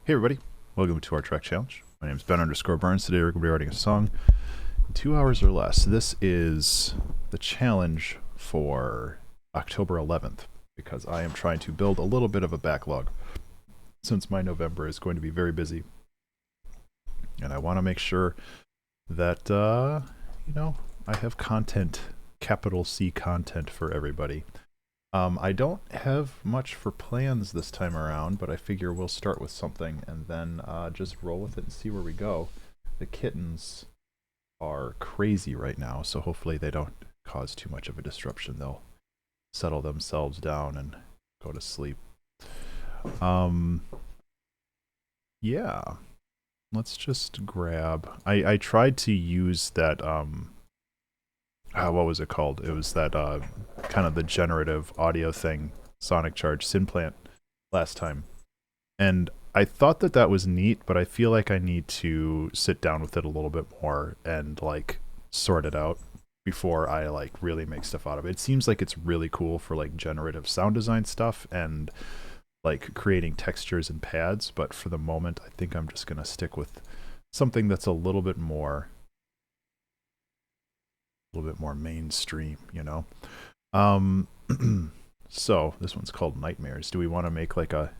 Hey everybody, welcome to our track challenge. My name is Ben_Burns. Today we're going to be writing a song in 2 hours or less. This is the challenge for October 11th because I am trying to build a little bit of a backlog since my November is going to be very busy. And I want to make sure that, I have content, capital C content for everybody. I don't have much for plans this time around, but I figure we'll start with something and then just roll with it and see where we go. The kittens are crazy right now, so hopefully they don't cause too much of a disruption. They'll settle themselves down and go to sleep. Yeah, let's just grab... I tried to use that... what was it called? It was that kind of the generative audio thing, Sonic Charge Synplant, last time. And I thought that that was neat, but I feel like I need to sit down with it a little bit more and like sort it out before I like really make stuff out of it. It seems like it's really cool for like generative sound design stuff and like creating textures and pads, but for the moment I think I'm just gonna stick with something that's a little bit more mainstream, you know. So this one's called Nightmares. Do we want to make like a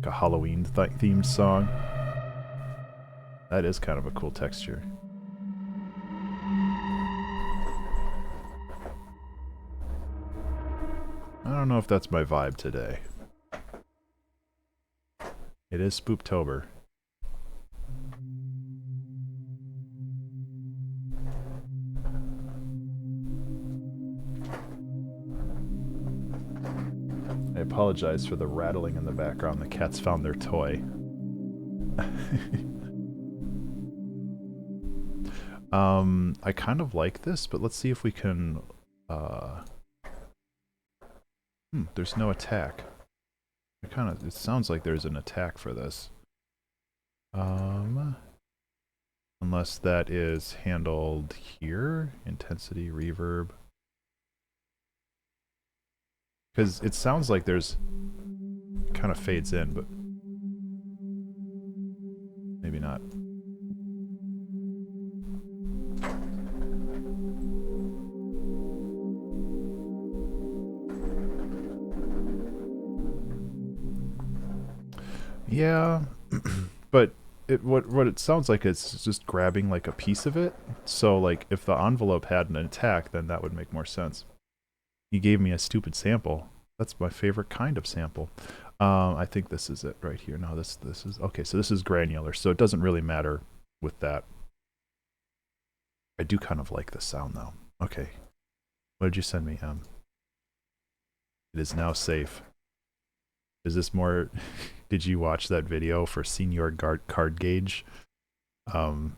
Halloween themed song? That is kind of a cool texture. I don't know if that's my vibe today. It is Spooptober. I apologize for the rattling in the background. The cats found their toy. I kind of like this, but let's see if we can... there's no attack. It sounds like there's an attack for this. Unless that is handled here. Intensity, reverb. Because it sounds like there's... kind of fades in, but... maybe not. Yeah, but what it sounds like is just grabbing like a piece of it. So like if the envelope had an attack, then that would make more sense. He gave me a stupid sample. That's my favorite kind of sample. I think this is it right here. No, this is okay. So this is granular, so it doesn't really matter with that. I do kind of like the sound though. Okay, what did you send me? It is now safe. Is this more? Did you watch that video for Senior Card Gauge?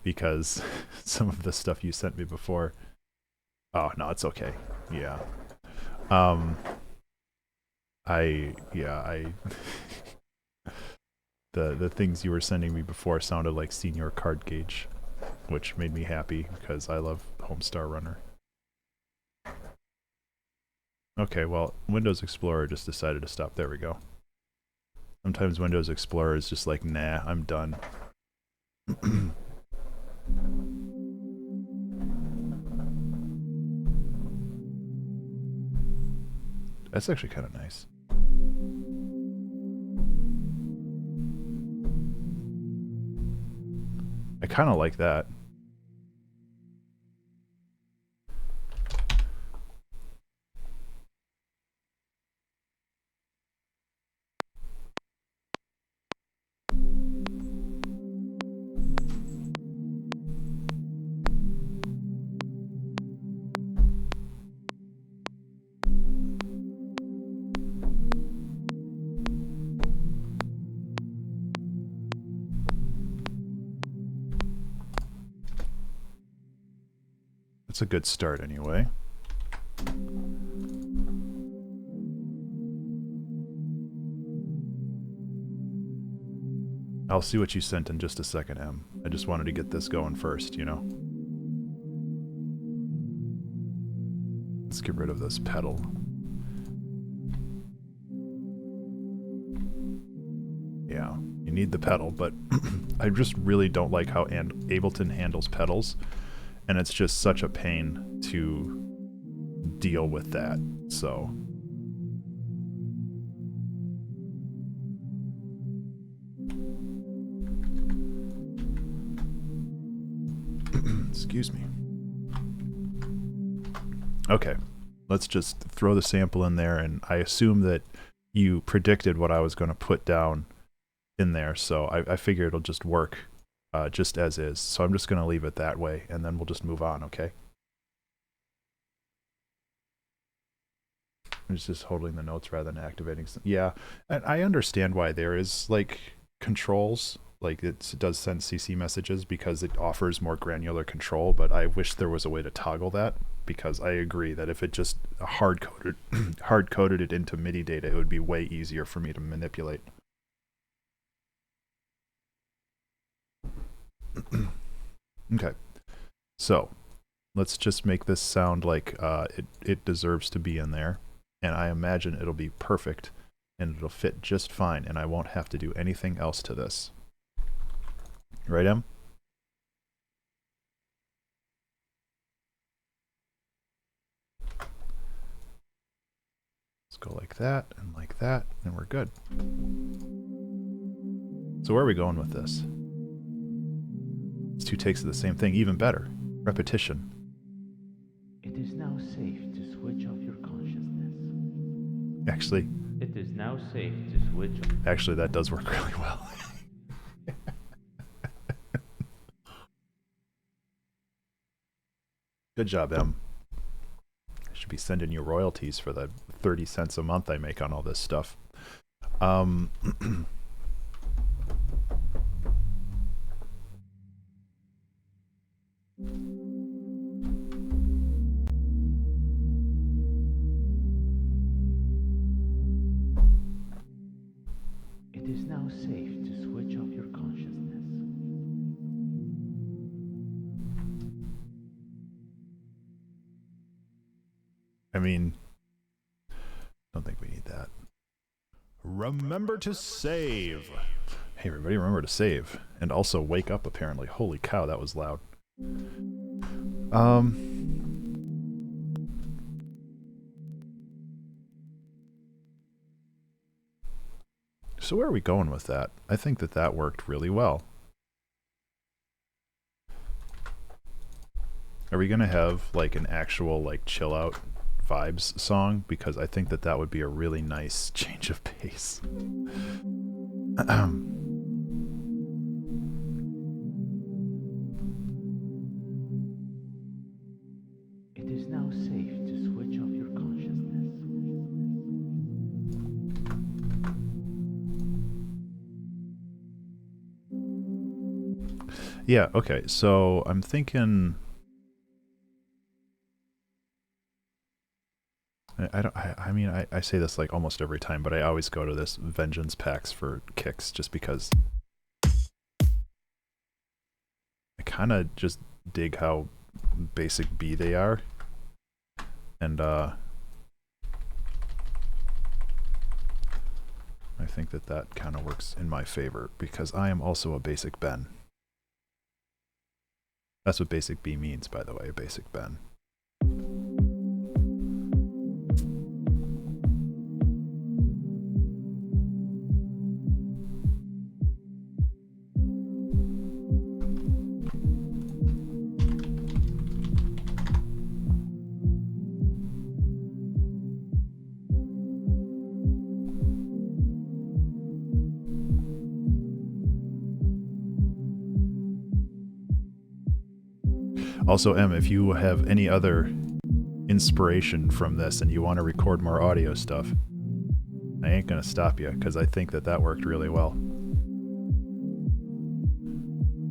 Because some of the stuff you sent me before. Oh no, it's okay. Yeah. The things you were sending me before sounded like Senior Card Gauge, which made me happy because I love Homestar Runner. Okay, well, Windows Explorer just decided to stop. There we go. Sometimes Windows Explorer is just like, nah, I'm done. That's actually kind of nice. I kind of like that. It's a good start anyway. I'll see what you sent in just a second, Em. I just wanted to get this going first, you know? Let's get rid of this pedal. Yeah, you You need the pedal, but I just really don't like how Ableton handles pedals, and it's just such a pain to deal with that, so... Excuse me. Okay, let's just throw the sample in there, and I assume that you predicted what I was going to put down in there, so I figure it'll just work just as is. So I'm just going to leave it that way, and then we'll just move on, okay? I'm just holding the notes rather than activating some. Yeah, and I understand why there is, like, controls. Like, it does send CC messages because it offers more granular control, but I wish there was a way to toggle that, because I agree that if it just hard-coded it into MIDI data, it would be way easier for me to manipulate. Okay, so let's just make this sound like it deserves to be in there, and I imagine it'll be perfect, and it'll fit just fine, and I won't have to do anything else to this. Right, Em? Let's go like that, and we're good. So where are we going with this? It's 2 takes of the same thing, even better. Repetition. It is now safe to switch off your consciousness. Actually... It is now safe to switch off... Actually, that does work really well. Good job, Em. I should be sending you royalties for the 30 cents a month I make on all this stuff. It is now safe to switch off your consciousness. I mean, don't think we need that. Remember to save. Hey everybody, remember to save. And also wake up, apparently. Holy cow, that was loud. So where are we going with that? I think that that worked really well. Are we gonna have like an actual like chill out vibes song? Because I think that that would be a really nice change of pace. It is now safe to switch off your consciousness. Yeah, okay, so I'm thinking... I mean, I say this like almost every time, but I always go to this Vengeance Packs for kicks just because I kind of just dig how basic B they are. And I think that that kind of works in my favor because I am also a basic Ben. That's what basic B means, by the way, basic Ben. Also, Em, if you have any other inspiration from this and you want to record more audio stuff, I ain't gonna stop you, because I think that that worked really well.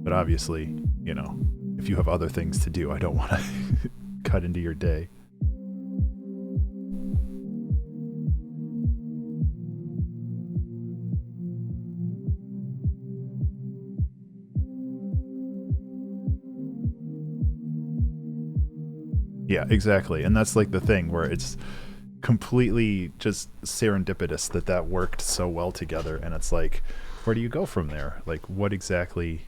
But obviously, you know, if you have other things to do, I don't want to cut into your day. Yeah, exactly. And that's like the thing where it's completely just serendipitous that that worked so well together. And it's like, where do you go from there? Like, what exactly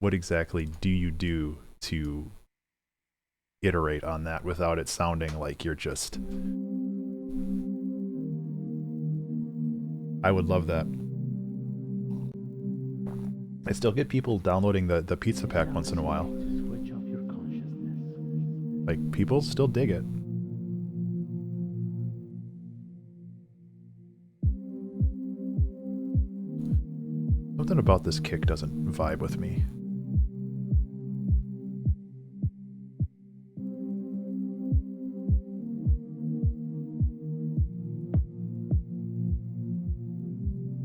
do you do to iterate on that without it sounding like you're just... I would love that. I still get people downloading the pizza pack once in a while. Switch off your consciousness. Like, people still dig it. Something about this kick doesn't vibe with me.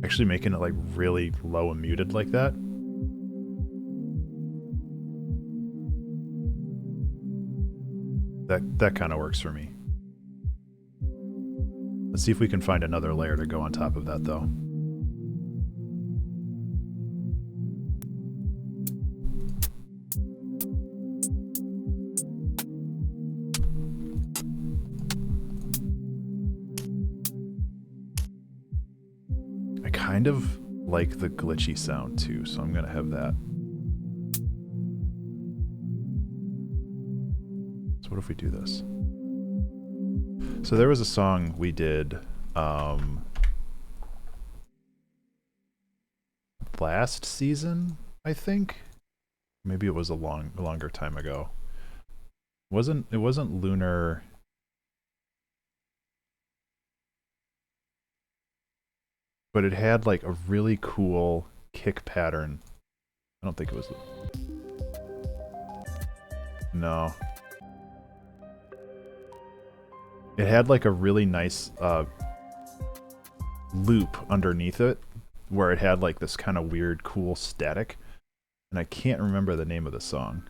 Actually making it like really low and muted like that. That kind of works for me. Let's see if we can find another layer to go on top of that though. I kind of like the glitchy sound too, so I'm gonna have that. So what if we do this? So there was a song we did last season, I think. Maybe it was a longer time ago. It wasn't Lunar. But it had like a really cool kick pattern. I don't think it was... No. It had like a really nice loop underneath it where it had like this kind of weird cool static. And I can't remember the name of the song.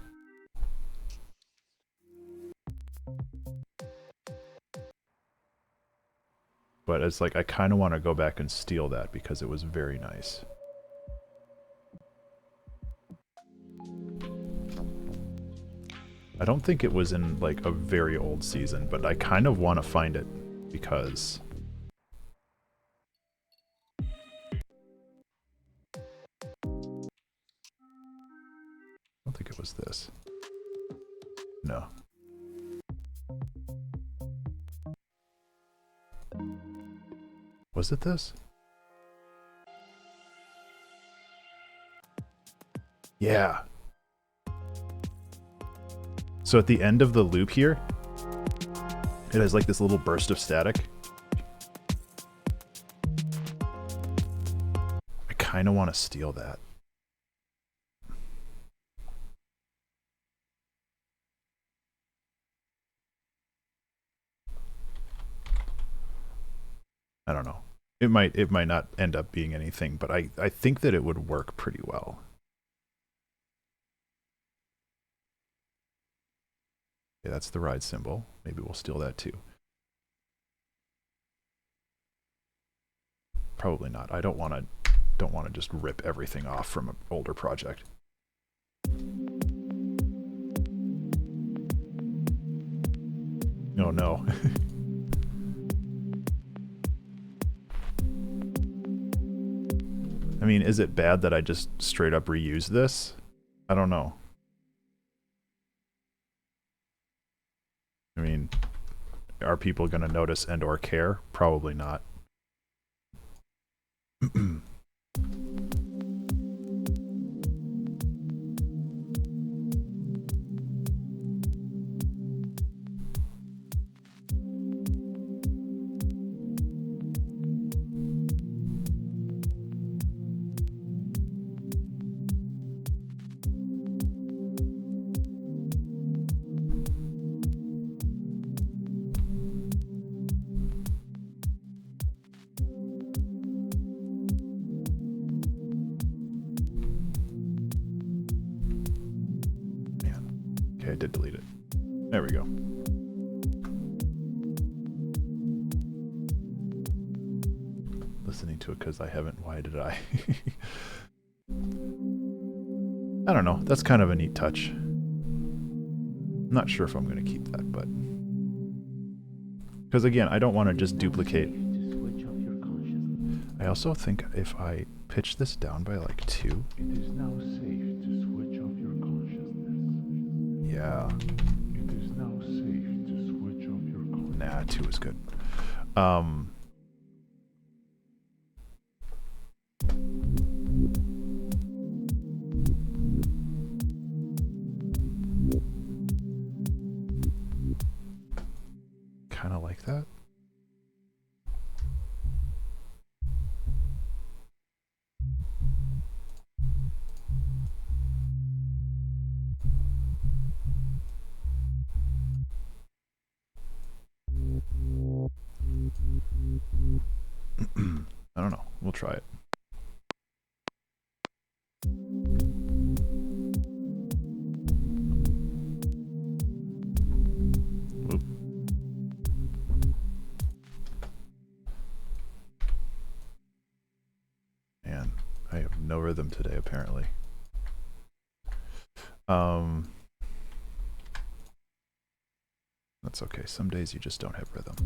But it's like I kind of want to go back and steal that because it was very nice. I don't think it was in like a very old season, but I kind of want to find it because... I don't think it was this. No. Was it this? Yeah. So at the end of the loop here, it has like this little burst of static. I kind of want to steal that. I don't know. It might not end up being anything, but I think that it would work pretty well. Yeah, that's the ride symbol. Maybe we'll steal that too. Probably not. I don't want to just rip everything off from an older project. Oh no. I mean, is it bad that I just straight up reuse this? I don't know. I mean, are people going to notice and or care? Probably not. I did delete it. There we go. Listening to it because I haven't. Why did I? I don't know. That's kind of a neat touch. I'm not sure if I'm going to keep that, but... Because again, I don't want to just duplicate. I also think if I pitch this down by like 2? It is now safe to switch off your consciousness. Yeah. It is now safe to switch off your consciousness. Nah, 2 is good. Kind of like that. I don't know. We'll try it. Oop. Man, I have no rhythm today, apparently. That's okay. Some days you just don't have rhythm.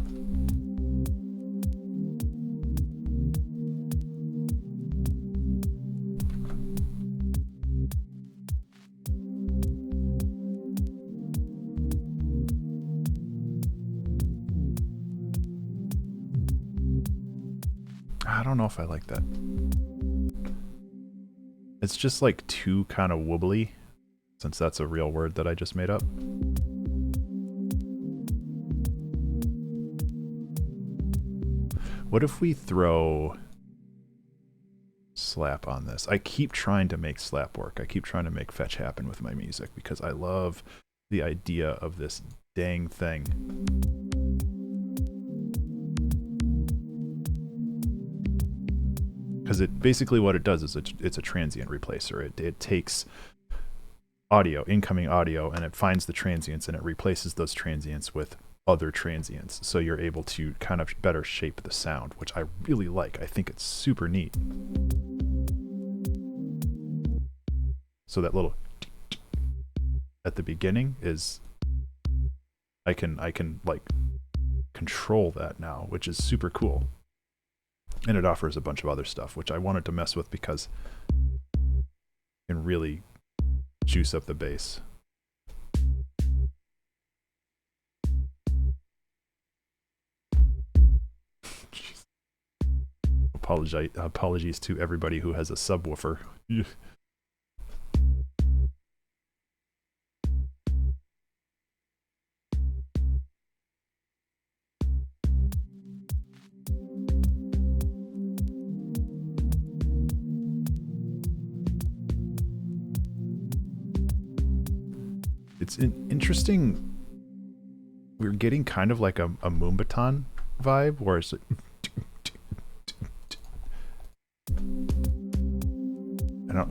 I don't know if I like that. It's just like too kind of wobbly, since that's a real word that I just made up. What if we throw slap on this? I keep trying to make slap work. I keep trying to make fetch happen with my music because I love the idea of this dang thing. Because it basically what it does is it's a transient replacer. It takes audio, incoming audio, and it finds the transients and it replaces those transients with other transients. So you're able to kind of better shape the sound, which I really like. I think it's super neat. So that little at the beginning is I can like control that now, which is super cool. And it offers a bunch of other stuff, which I wanted to mess with because it can really juice up the bass. Apologies to everybody who has a subwoofer. It's interesting. We're getting kind of like a Moombahton vibe, where it's like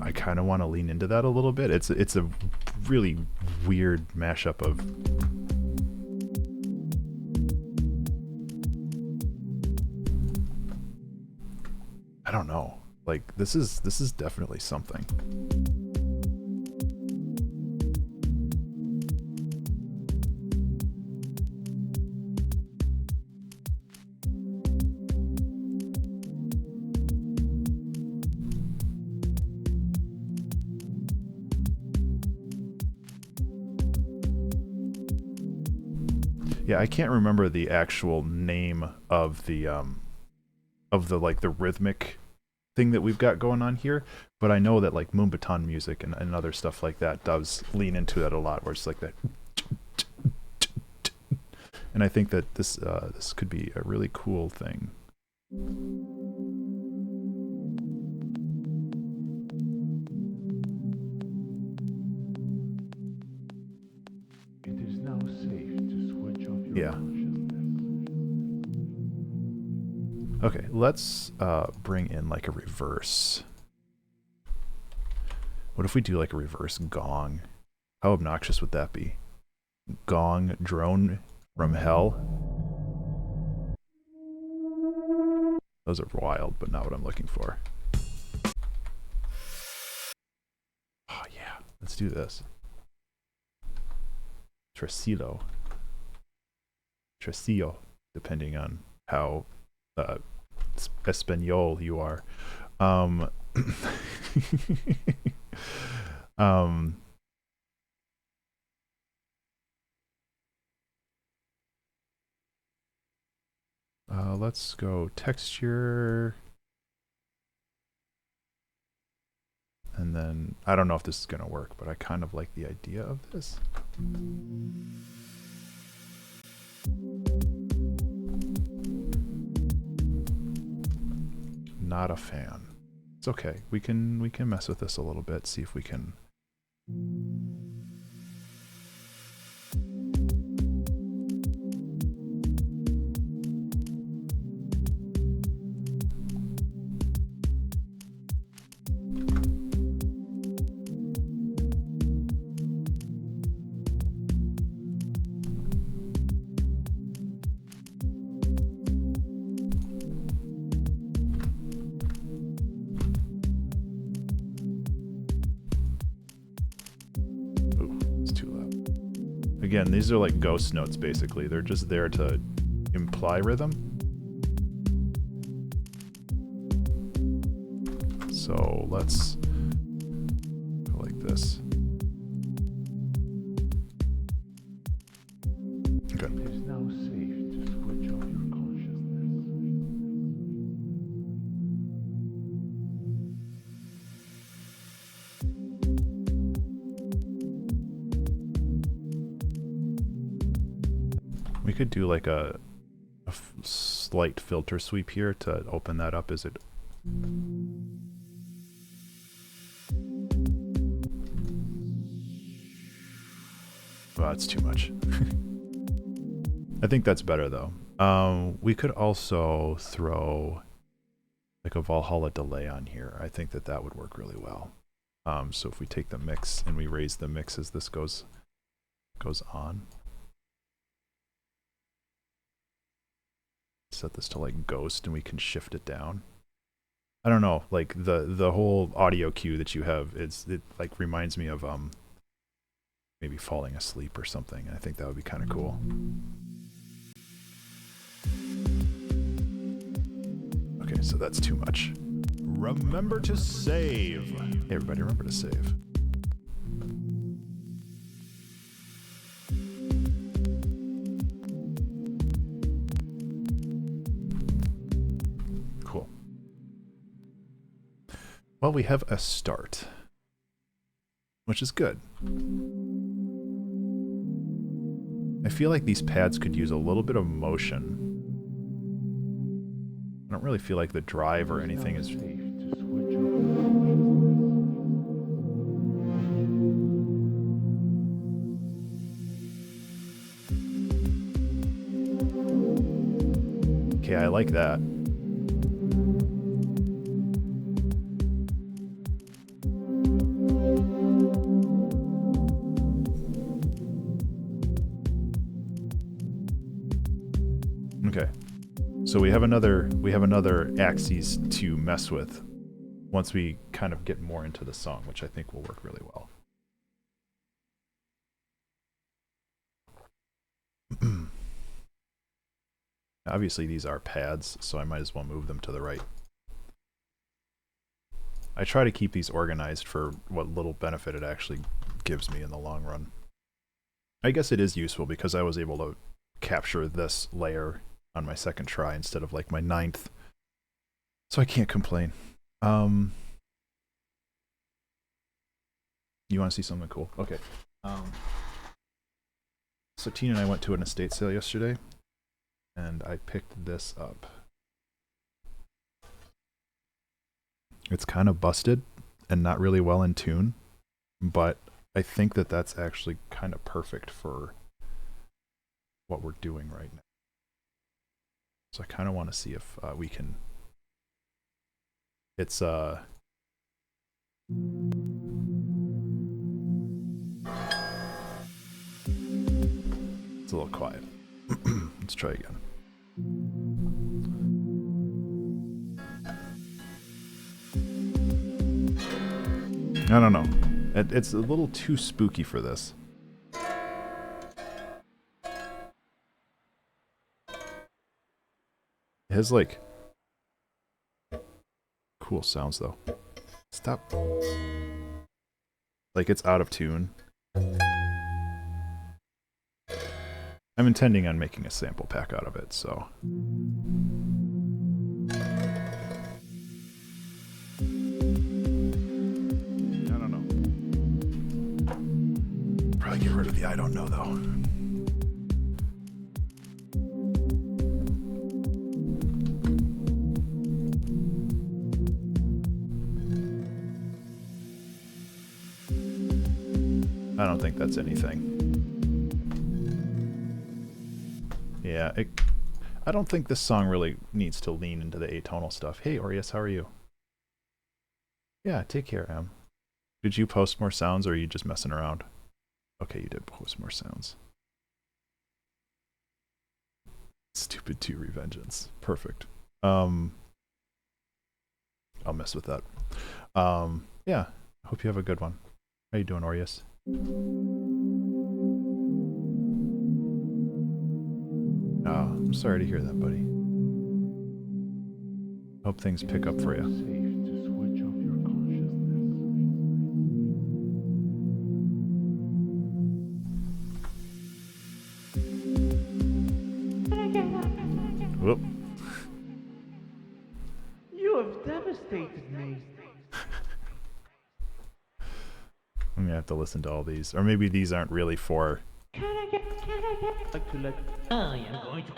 I kind of want to lean into that a little bit. It's a really weird mashup of I don't know. Like this is definitely something. Yeah, I can't remember the actual name of the like the rhythmic thing that we've got going on here, but I know that like Moombahton music and other stuff like that does lean into that a lot, where it's like that. And I think that this could be a really cool thing. It is now safe to switch off your Yeah. consciousness. Okay, let's bring in like a reverse. What if we do like a reverse gong? How obnoxious would that be? Gong drone from hell. Those are wild, but not what I'm looking for. Oh yeah, let's do this. Tresillo, depending on how Espanol you are. um, let's go texture. And then, I don't know if this is going to work, but I kind of like the idea of this. Not a fan. It's okay. We can mess with this a little bit, see if we can. Again, these are like ghost notes, basically. They're just there to imply rhythm. So let's go like this. Okay. It is now safe to switch off your consciousness. We could do like a slight filter sweep here to open that up as it. Well, that's too much. I think that's better though. We could also throw like a Valhalla delay on here. I think that that would work really well. So if we take the mix and we raise the mix as this goes on. Set this to like ghost and we can shift it down. I don't know, like the whole audio cue that you have, it like reminds me of maybe falling asleep or something. I think that would be kind of cool. Okay, so that's too much. Remember to save. Hey everybody, remember to save. Cool. Well, we have a start, which is good. I feel like these pads could use a little bit of motion. I don't really feel like the drive or anything is. Okay, I like that. Okay. So we have another axis to mess with once we kind of get more into the song, which I think will work really well. Obviously these are pads, so I might as well move them to the right. I try to keep these organized for what little benefit it actually gives me in the long run. I guess it is useful because I was able to capture this layer on my second try instead of like my 9th. So I can't complain. You want to see something cool? Okay. So Tina and I went to an estate sale yesterday, and I picked this up. It's kind of busted and not really well in tune, but I think that that's actually kind of perfect for what we're doing right now. So I kind of want to see if we can. It's a little quiet. Let's try again. I don't know. It's a little too spooky for this. It has like cool sounds though. Stop. Like it's out of tune. I'm intending on making a sample pack out of it, so. I don't know. Probably get rid of the I don't know though. I don't think that's anything. Yeah, I don't think this song really needs to lean into the atonal stuff. Hey, Aureus, how are you? Yeah, take care, Em. Did you post more sounds, or are you just messing around? Okay, you did post more sounds. Stupid 2 Revengeance. Perfect. I'll mess with that. Yeah, I hope you have a good one. How you doing, Aureus? Oh, I'm sorry to hear that, buddy. Hope things pick up for you. Safe to switch off your consciousness. Whoop. You have devastated me. I'm gonna have to listen to all these. Or maybe these aren't really for... Like to let I am going to.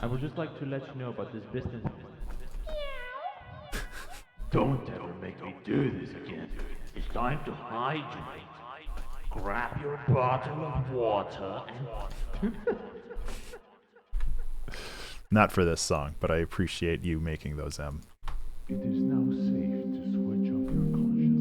I would just like to let you know about this business. Don't ever make me do this again. It's time to hydrate. Grab your bottle of water and Not for this song, but I appreciate you making those, Em. it is now safe to switch off your consciousness.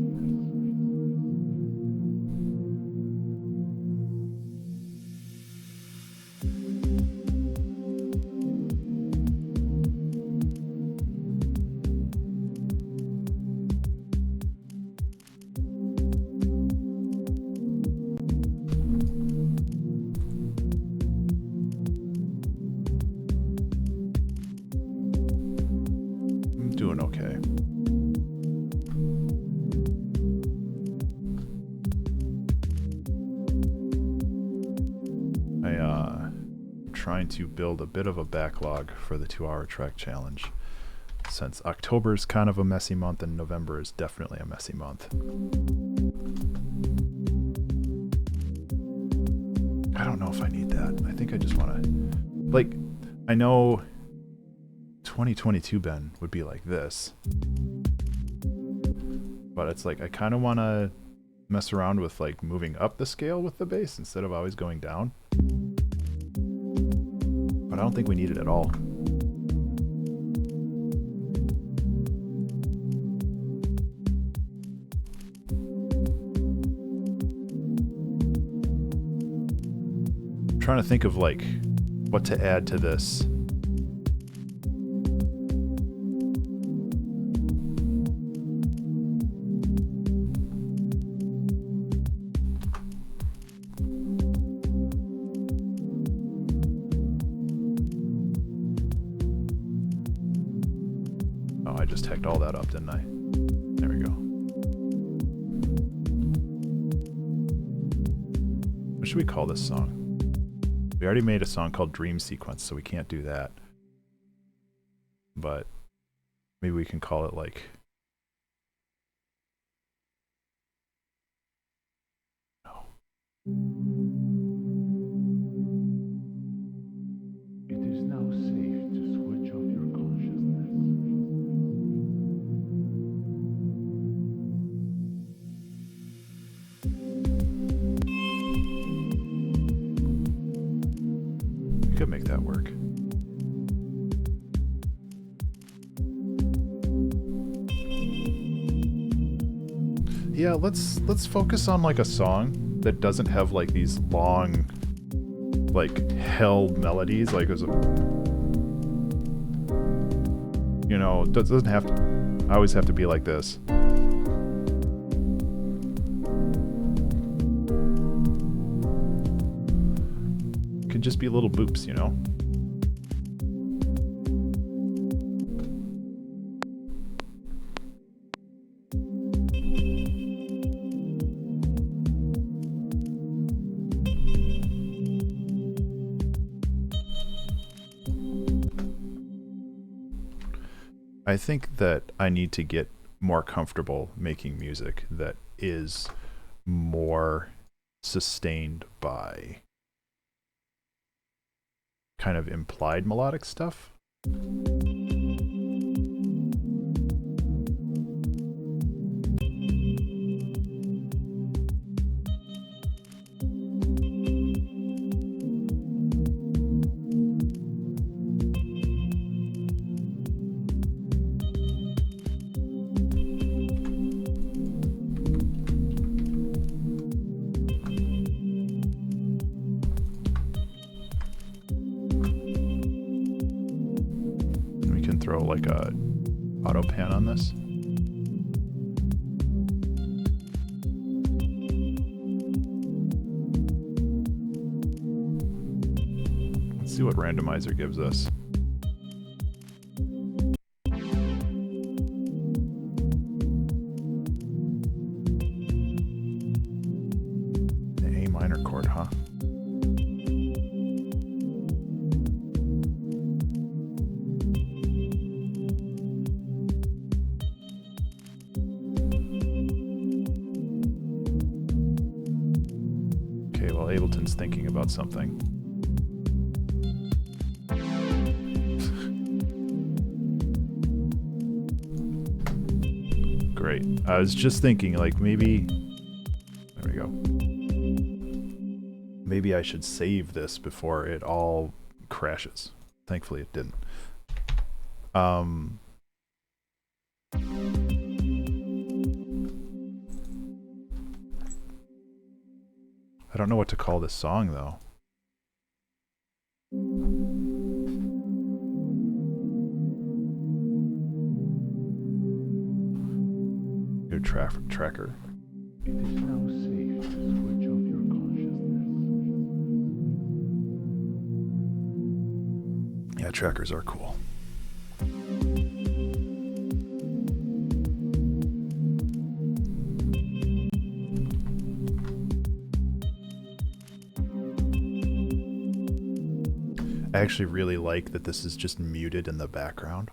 I'm doing okay. I'm trying to build a bit of a backlog for the 2-hour track challenge, since October is kind of a messy month and November is definitely a messy month. I don't know if I need that. I think I just want to, like, I know 2022 Ben would be like this, but it's like I kind of want to mess around with like moving up the scale with the bass instead of always going down. But I don't think we need it at all. I'm trying to think of like what to add to this. Oh, I just teched all that up, didn't I? There we go. What should we call this song? We already made a song called Dream Sequence, so we can't do that. But maybe we can call it like... No. It is now safe to switch off your consciousness. We could make that work. Yeah, let's focus on like a song that doesn't have like these long, like held melodies. Like there's a, you know, it doesn't have to always have to be like this. It could just be little boops, you know. I think that I need to get more comfortable making music that is more sustained by kind of implied melodic stuff. Throw like a auto pan on this. Let's see what randomizer gives us. The A minor chord, huh? Ableton's thinking about something. Great. I was just thinking, like, maybe... There we go. Maybe I should save this before it all crashes. Thankfully it didn't. I don't know what to call this song, though. Good tracker. It is now safe to switch off your consciousness. Yeah, trackers are cool. I actually really like that this is just muted in the background.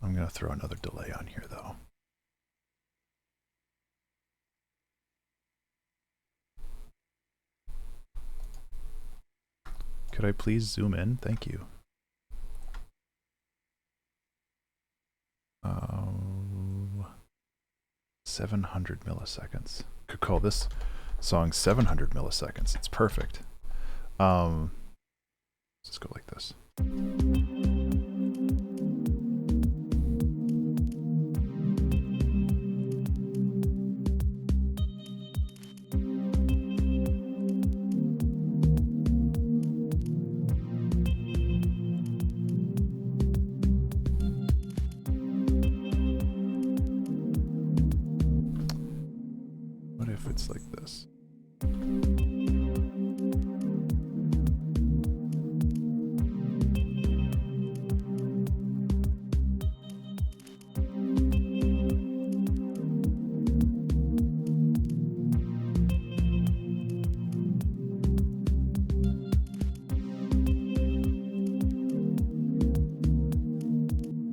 I'm going to throw another delay on here, though. Could I please zoom in? Thank you. 700 milliseconds. Could call this song 700 milliseconds. It's perfect. Let's just go like this. What if it's like this?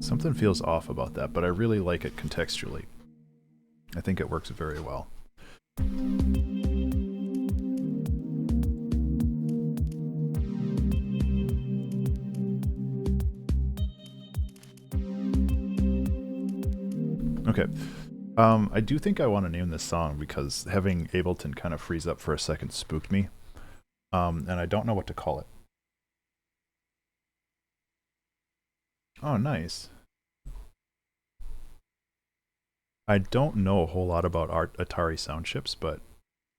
Something feels off about that, but I really like it contextually. I think it works very well. Okay. I do think I want to name this song because having Ableton kind of freeze up for a second spooked me. And I don't know what to call it. Oh, nice. I don't know a whole lot about Atari sound chips, but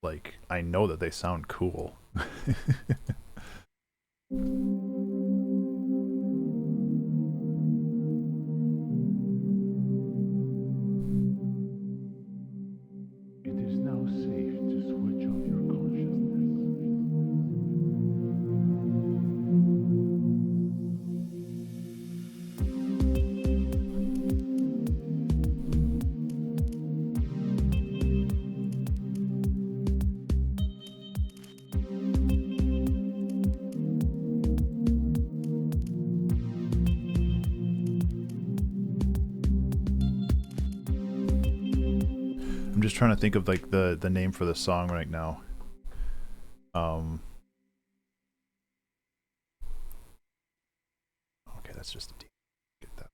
like I know that they sound cool. It is now safe to switch off your consciousness. just trying to think of like the name for the song right now. Okay, that's just a D. Get that.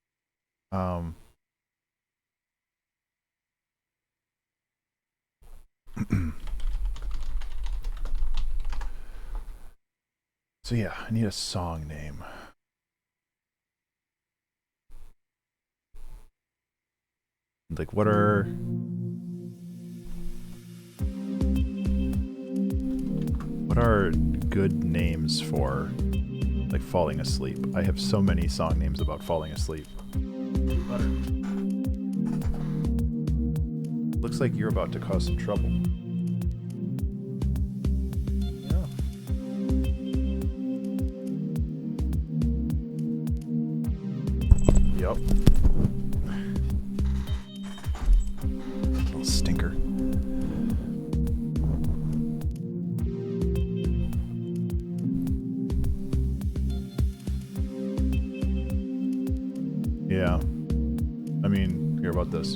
So yeah, I need a song name. Like, what are good names for like falling asleep? I have so many song names about falling asleep. Looks like you're about to cause some trouble. Yeah. Yep. Little stinker. Yeah. I mean, hear about this.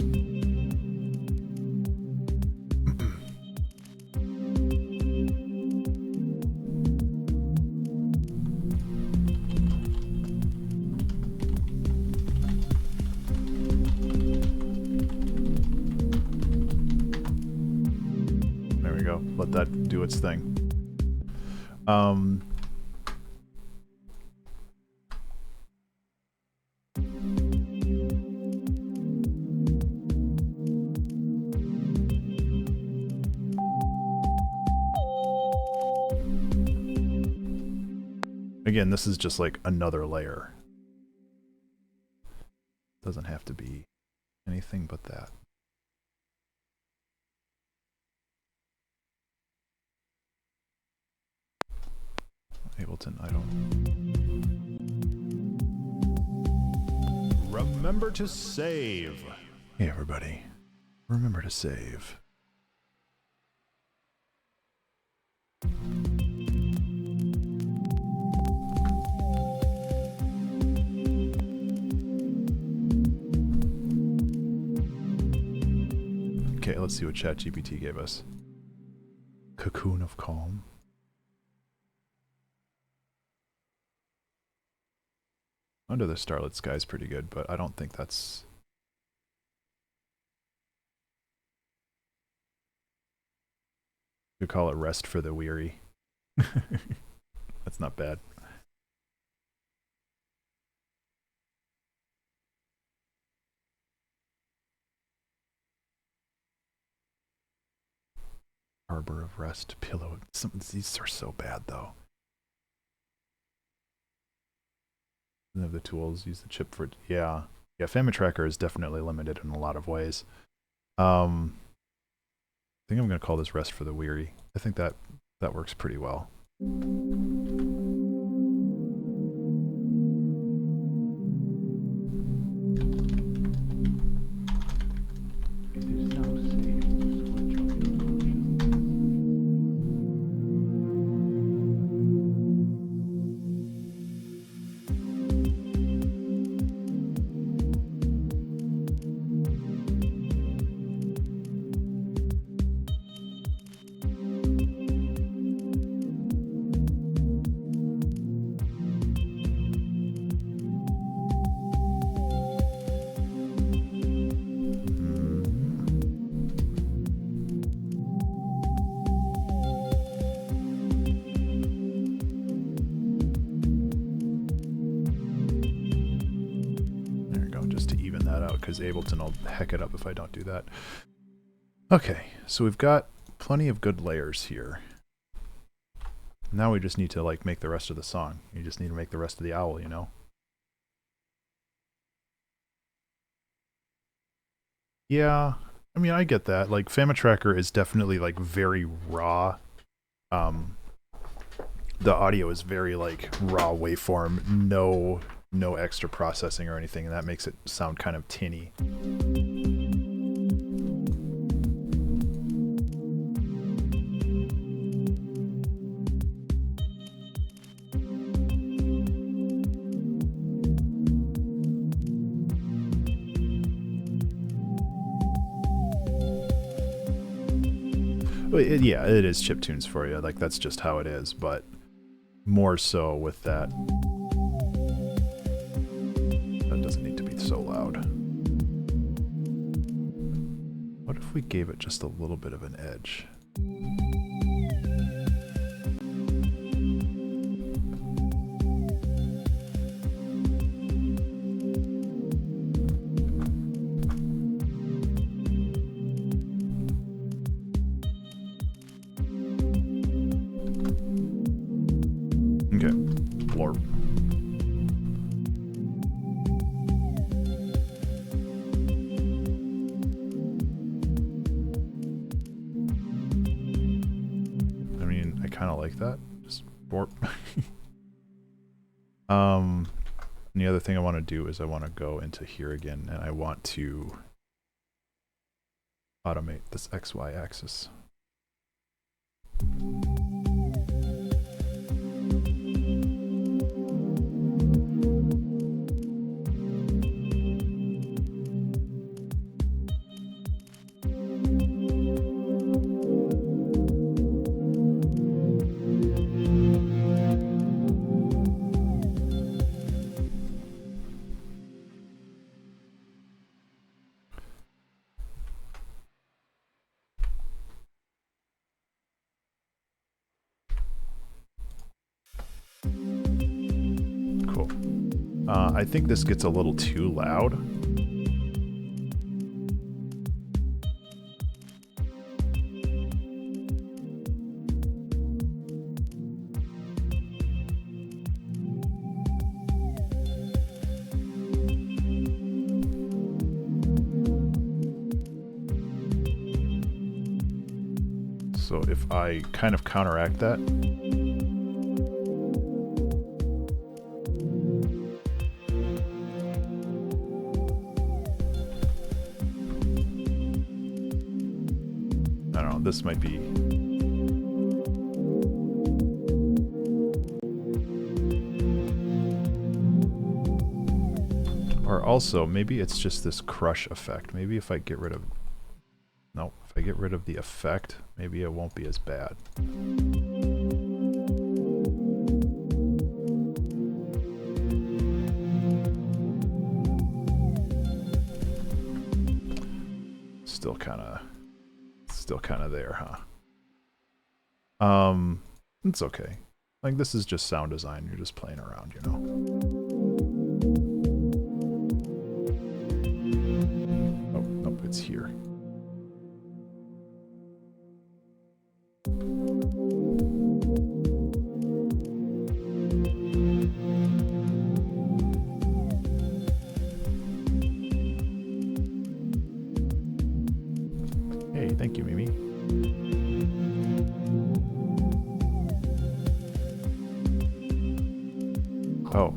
There we go. Let that do its thing. Again, this is just like another layer. Doesn't have to be anything but that. Ableton, I don't. Remember to save. Hey everybody, remember to save. Okay, let's see what ChatGPT gave us. Cocoon of Calm. Under the Starlit Sky is pretty good, but I don't think that's... You could call it Rest for the Weary. That's not bad. Harbor of Rest, Pillow. These are so bad, though. Doesn't have the tools, use the chip for it. Yeah. Yeah, Family Tracker is definitely limited in a lot of ways. I think I'm going to call this Rest for the Weary. I think that works pretty well. Because Ableton will heck it up if I don't do that. Okay, so we've got plenty of good layers here. Now we just need to like make the rest of the song. You just need to make the rest of the owl, you know? Yeah, I mean, I get that. Like, Family Tracker is definitely like very raw. The audio is very like raw waveform, no extra processing or anything, and that makes it sound kind of tinny. Well, yeah, it is chiptunes for you. Like, that's just how it is, but more so with that. That doesn't need to be so loud. What if we gave it just a little bit of an edge? Okay, blorb. I mean, I kind of like that. Just blorp. And the other thing I want to do is I want to go into here again, and I want to automate this XY axis. Cool. I think this gets a little too loud. So if I kind of counteract that, I don't know, this might be... Or also, maybe it's just this crush effect. Maybe if I get rid of... No, if I get rid of the effect, maybe it won't be as bad. Still kind of there, huh? It's okay. Like, this is just sound design. You're just playing around, you know? Oh, nope, it's here. Hey, thank you, Mimi. Oh,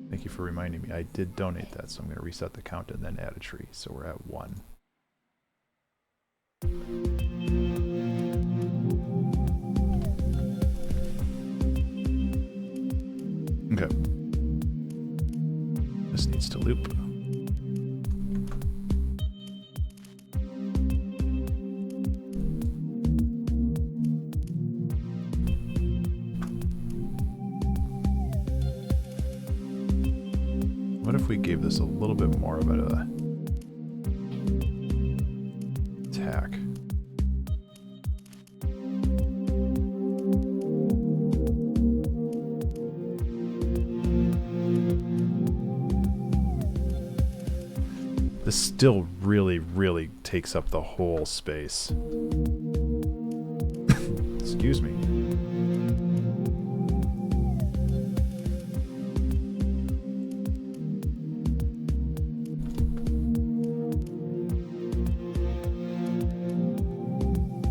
thank you for reminding me. I did donate that, so I'm going to reset the count and then add a tree. So we're at 1. Okay. This needs to loop. What if we gave this a little bit more of a tack? This still really, really takes up the whole space. Excuse me.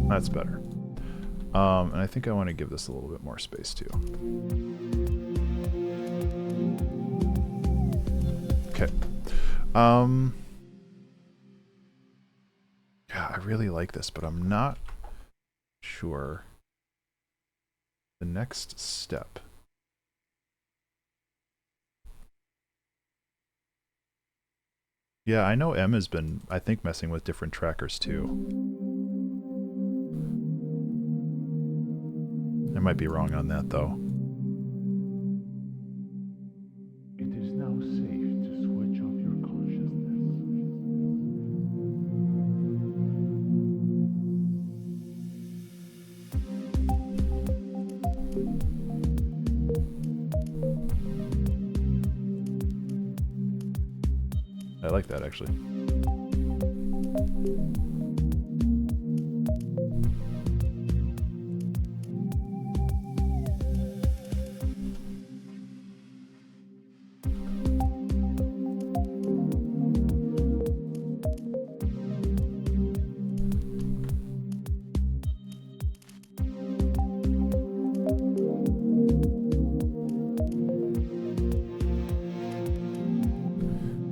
That's better. And I think I want to give this a little bit more space too. Okay. Yeah, I really like this, but I'm not sure the next step. Yeah, I know M has been, I think, messing with different trackers too. might be wrong on that though. It is now safe to switch off your consciousness. I like that actually.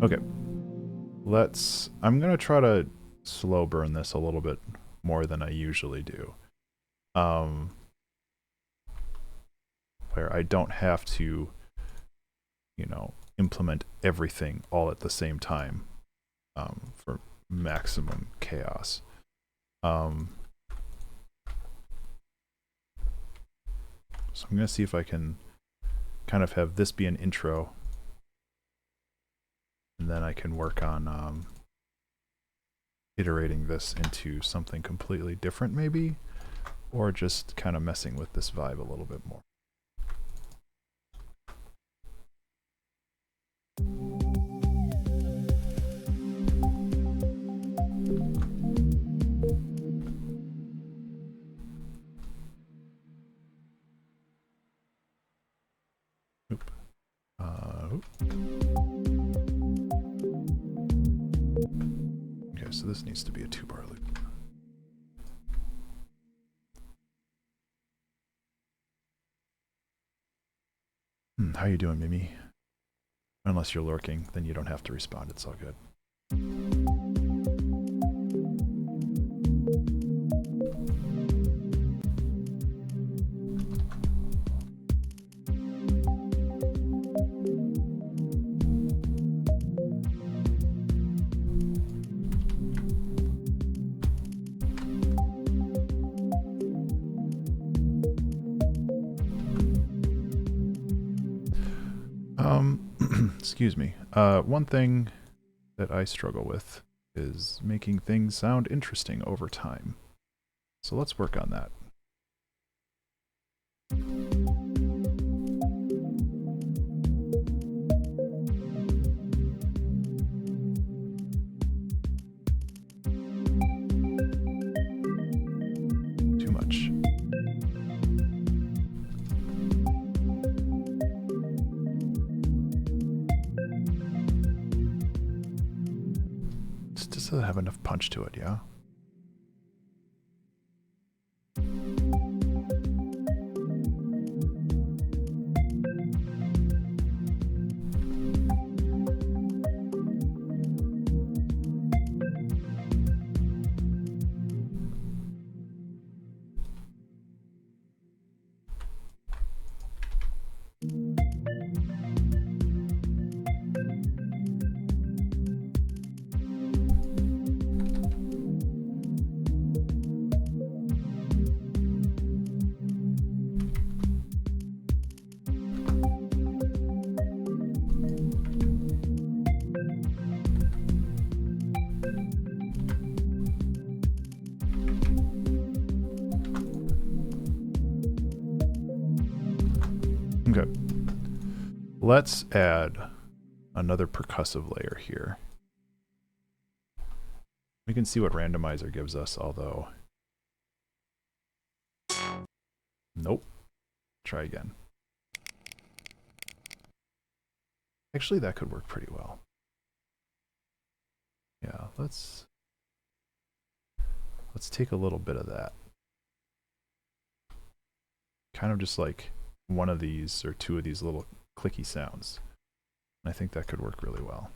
Okay. I'm going to try to slow burn this a little bit more than I usually do. Where I don't have to, you know, implement everything all at the same time for maximum chaos. So I'm going to see if I can kind of have this be an intro, and then I can work on iterating this into something completely different maybe, or just kind of messing with this vibe a little bit more. Oop. Oop. Okay, so this needs to be a 2-bar loop. How you doing, Mimi? Unless you're lurking, then you don't have to respond. It's all good. Excuse me. One thing that I struggle with is making things sound interesting over time. So let's work on that. Too much. Does it have enough punch to it, yeah? Okay. Let's add another percussive layer here. We can see what randomizer gives us, although... Nope. Try again. Actually, that could work pretty well. Yeah, let's take a little bit of that. Kind of just like one of these or two of these little clicky sounds. And I think that could work really well.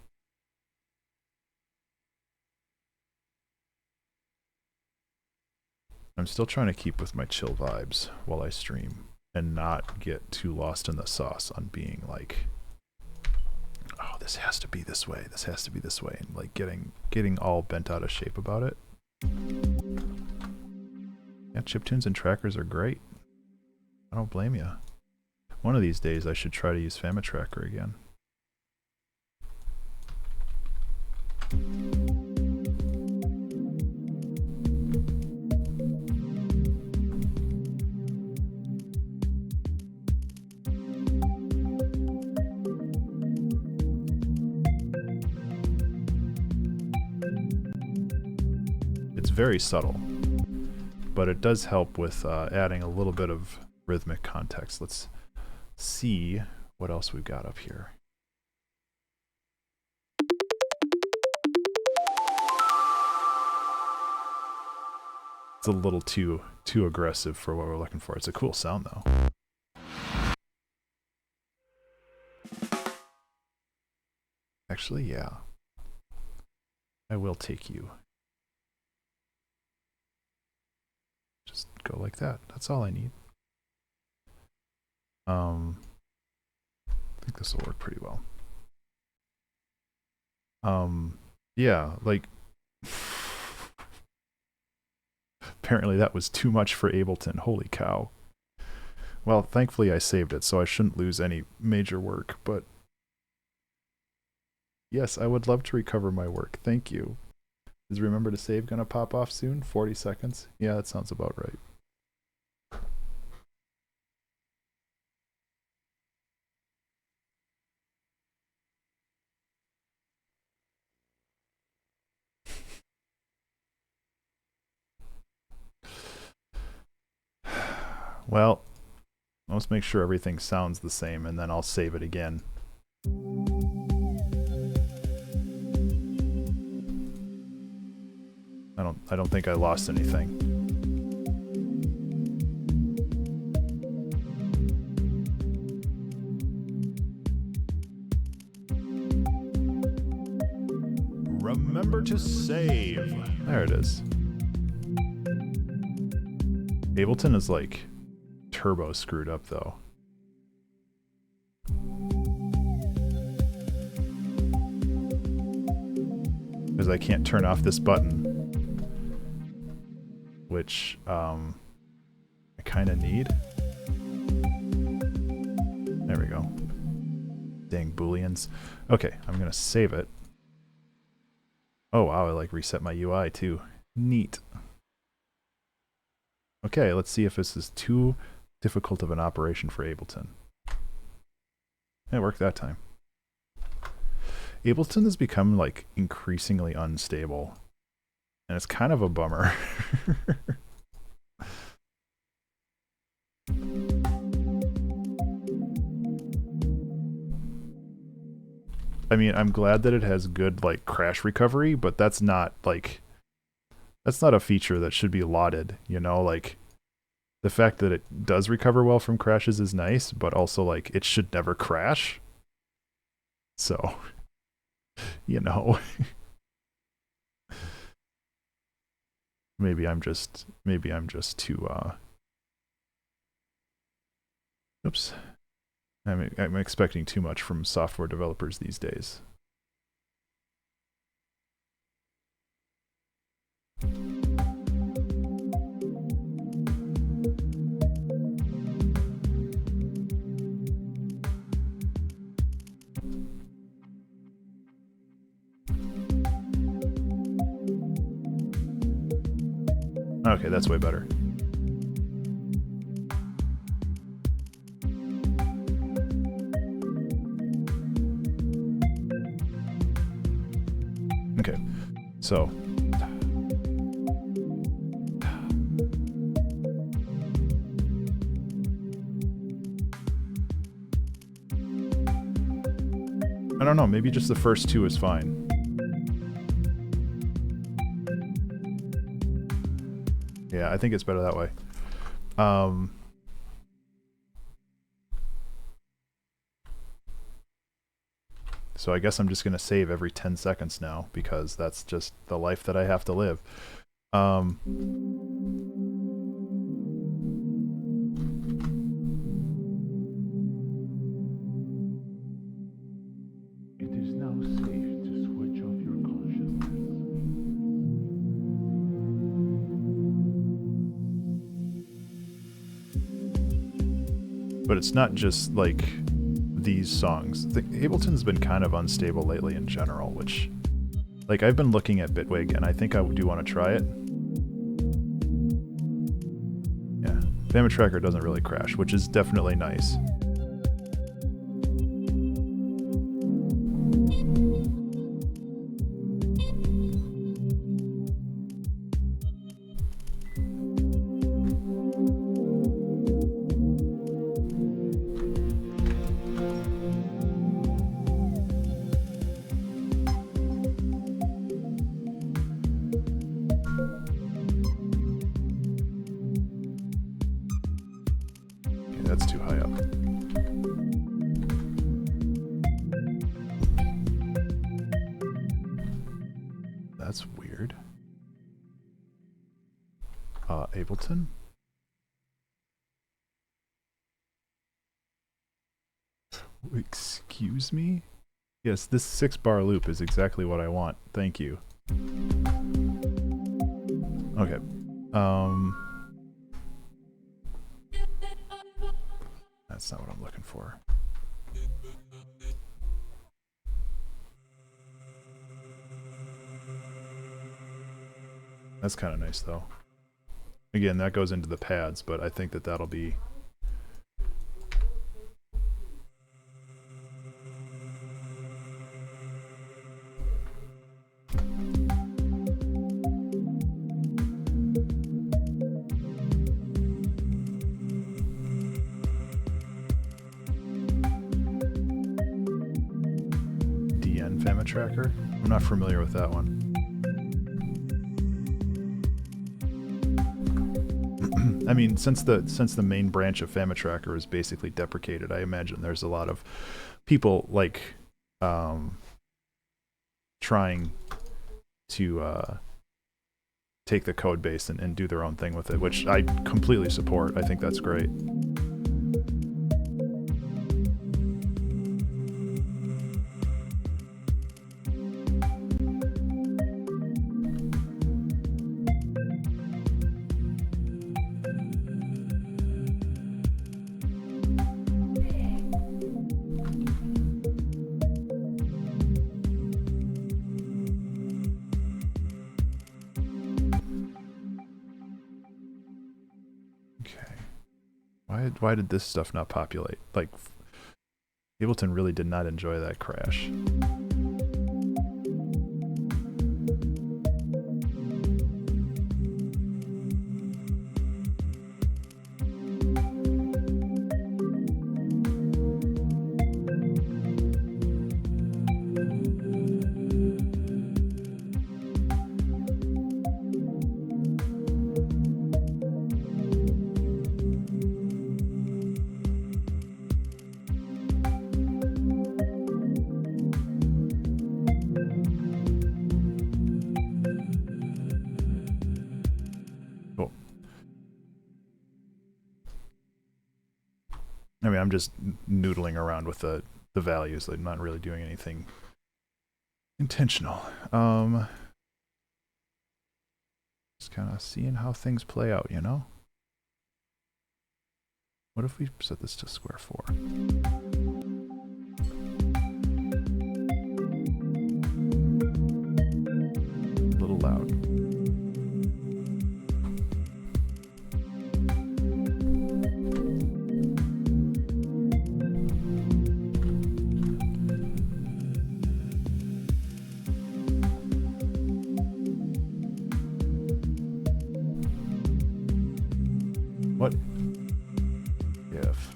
I'm still trying to keep with my chill vibes while I stream and not get too lost in the sauce on being like, oh, this has to be this way, this has to be this way, and like getting all bent out of shape about it. Yeah, chiptunes and trackers are great. I don't blame you. One of these days I should try to use Famitracker again. It's very subtle, but it does help with adding a little bit of rhythmic context. Let's see what else we've got up here. It's a little too aggressive for what we're looking for. It's a cool sound though. Actually, yeah. I will take you. Just go like that. That's all I need. I think this will work pretty well. Yeah, like apparently that was too much for Ableton. Holy cow. Well, thankfully I saved it, so I shouldn't lose any major work, but yes, I would love to recover my work. Thank you. Is remember to save gonna pop off soon? 40 seconds? Yeah, that sounds about right. Well, let's make sure everything sounds the same and then I'll save it again. I don't think I lost anything. Remember to save. There it is. Ableton is like turbo screwed up though. Because I can't turn off this button, which I kind of need. There we go. Dang booleans. Okay, I'm gonna save it. Oh wow, I like reset my UI too. Neat. Okay, let's see if this is too difficult of an operation for Ableton. It worked that time. Ableton has become like increasingly unstable, and it's kind of a bummer. I mean, I'm glad that it has good like crash recovery, but that's not a feature that should be lauded, you know? Like the fact that it does recover well from crashes is nice, but also like it should never crash. So, you know. maybe I'm just too oops. I'm expecting too much from software developers these days. Okay, that's way better. Okay, so I don't know, maybe just the first two is fine. Yeah, I think it's better that way. So I guess I'm just going to save every 10 seconds now, because that's just the life that I have to live. It is now safe to switch off your consciousness. But it's not just like these songs. Ableton's been kind of unstable lately in general, which, like, I've been looking at Bitwig and I think I do want to try it. Yeah, FamiTracker doesn't really crash, which is definitely nice. That's too high up. That's weird. Ableton? Excuse me? Yes, this 6-bar loop is exactly what I want. Thank you. Okay. That's not what I'm looking for. That's kind of nice, though. Again, that goes into the pads, but I think that that'll be... FamiTracker? I'm not familiar with that one. I mean, since the main branch of FamiTracker is basically deprecated, I imagine there's a lot of people like trying to take the code base and do their own thing with it, which I completely support. I think that's great. Why did this stuff not populate? Like, Ableton really did not enjoy that crash. I mean, I'm just noodling around with the values. I'm not really doing anything intentional. Just kind of seeing how things play out, you know? What if we set this to square 4? A little loud. What if?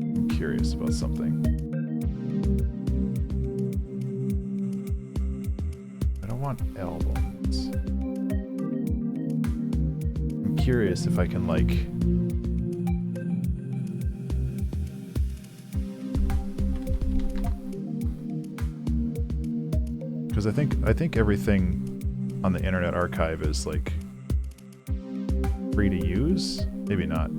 I'm curious about something. I don't want albums. I'm curious if I can, like, because I think everything on the Internet Archive is like free to use. Maybe not.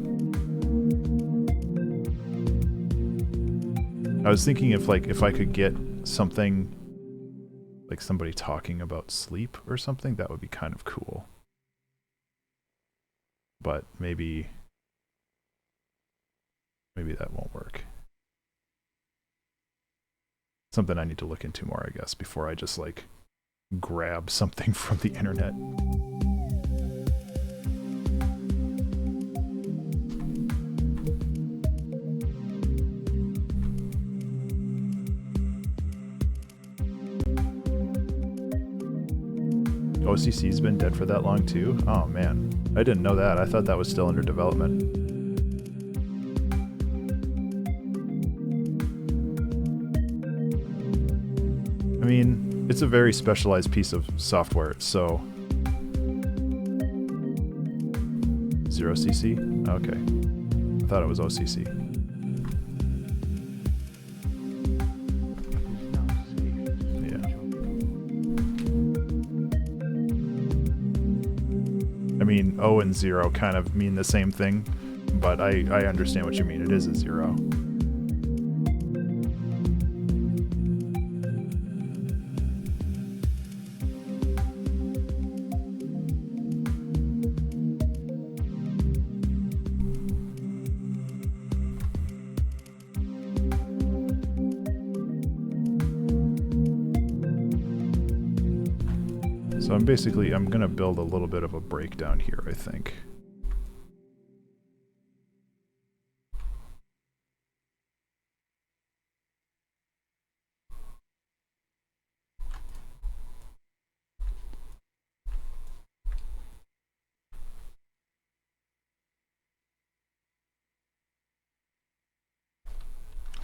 I was thinking if I could get something like somebody talking about sleep or something, that would be kind of cool. But maybe that won't work. Something I need to look into more, I guess, before I just like grab something from the internet. OCC's been dead for that long too? Oh man, I didn't know that. I thought that was still under development. I mean, it's a very specialized piece of software, so... 0cc? Okay. I thought it was OCC. I mean, O and 0 kind of mean the same thing, but I understand what you mean. It is a 0. So I'm gonna build a little bit of a breakdown here, I think.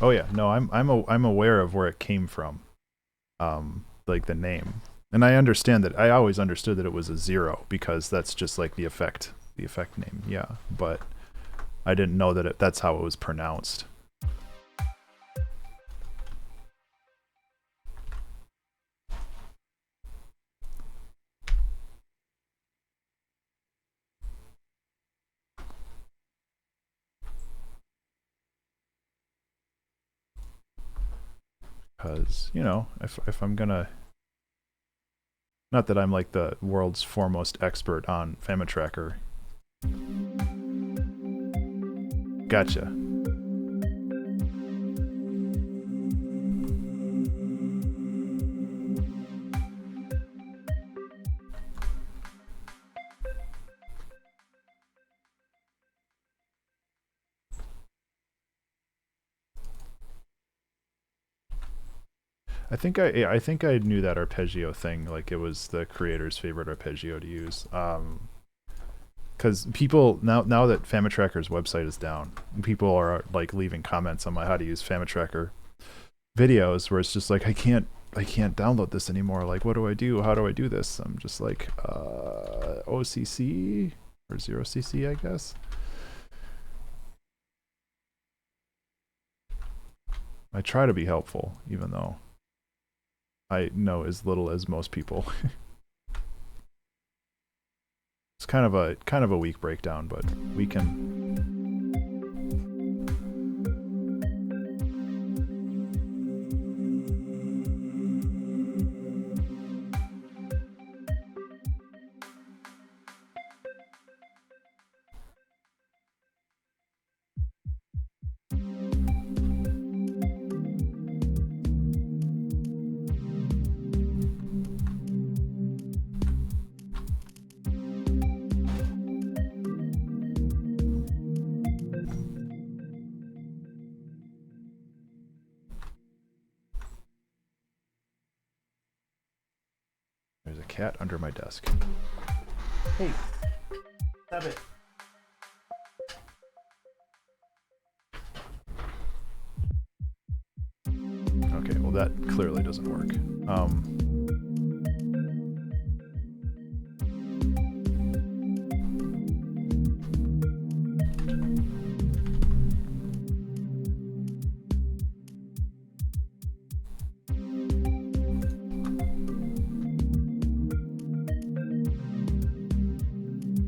Oh yeah, no, I'm aware of where it came from, like the name. And I understand that. I always understood that it was a 0 because that's just like the effect name. Yeah, but I didn't know that that's how it was pronounced. Because, you know, if I'm gonna... Not that I'm like the world's foremost expert on FamiTracker. Gotcha. I think I knew that arpeggio thing, like it was the creator's favorite arpeggio to use. Because people now that FamiTracker's website is down, people are like leaving comments on my how to use FamiTracker videos where it's just like I can't download this anymore. Like, what do I do? How do I do this? I'm just like OCC or 0cc, I guess. I try to be helpful, even though I know as little as most people. It's kind of a weak breakdown, but we can. There's a cat under my desk. Hey, stop it. Okay, well that clearly doesn't work.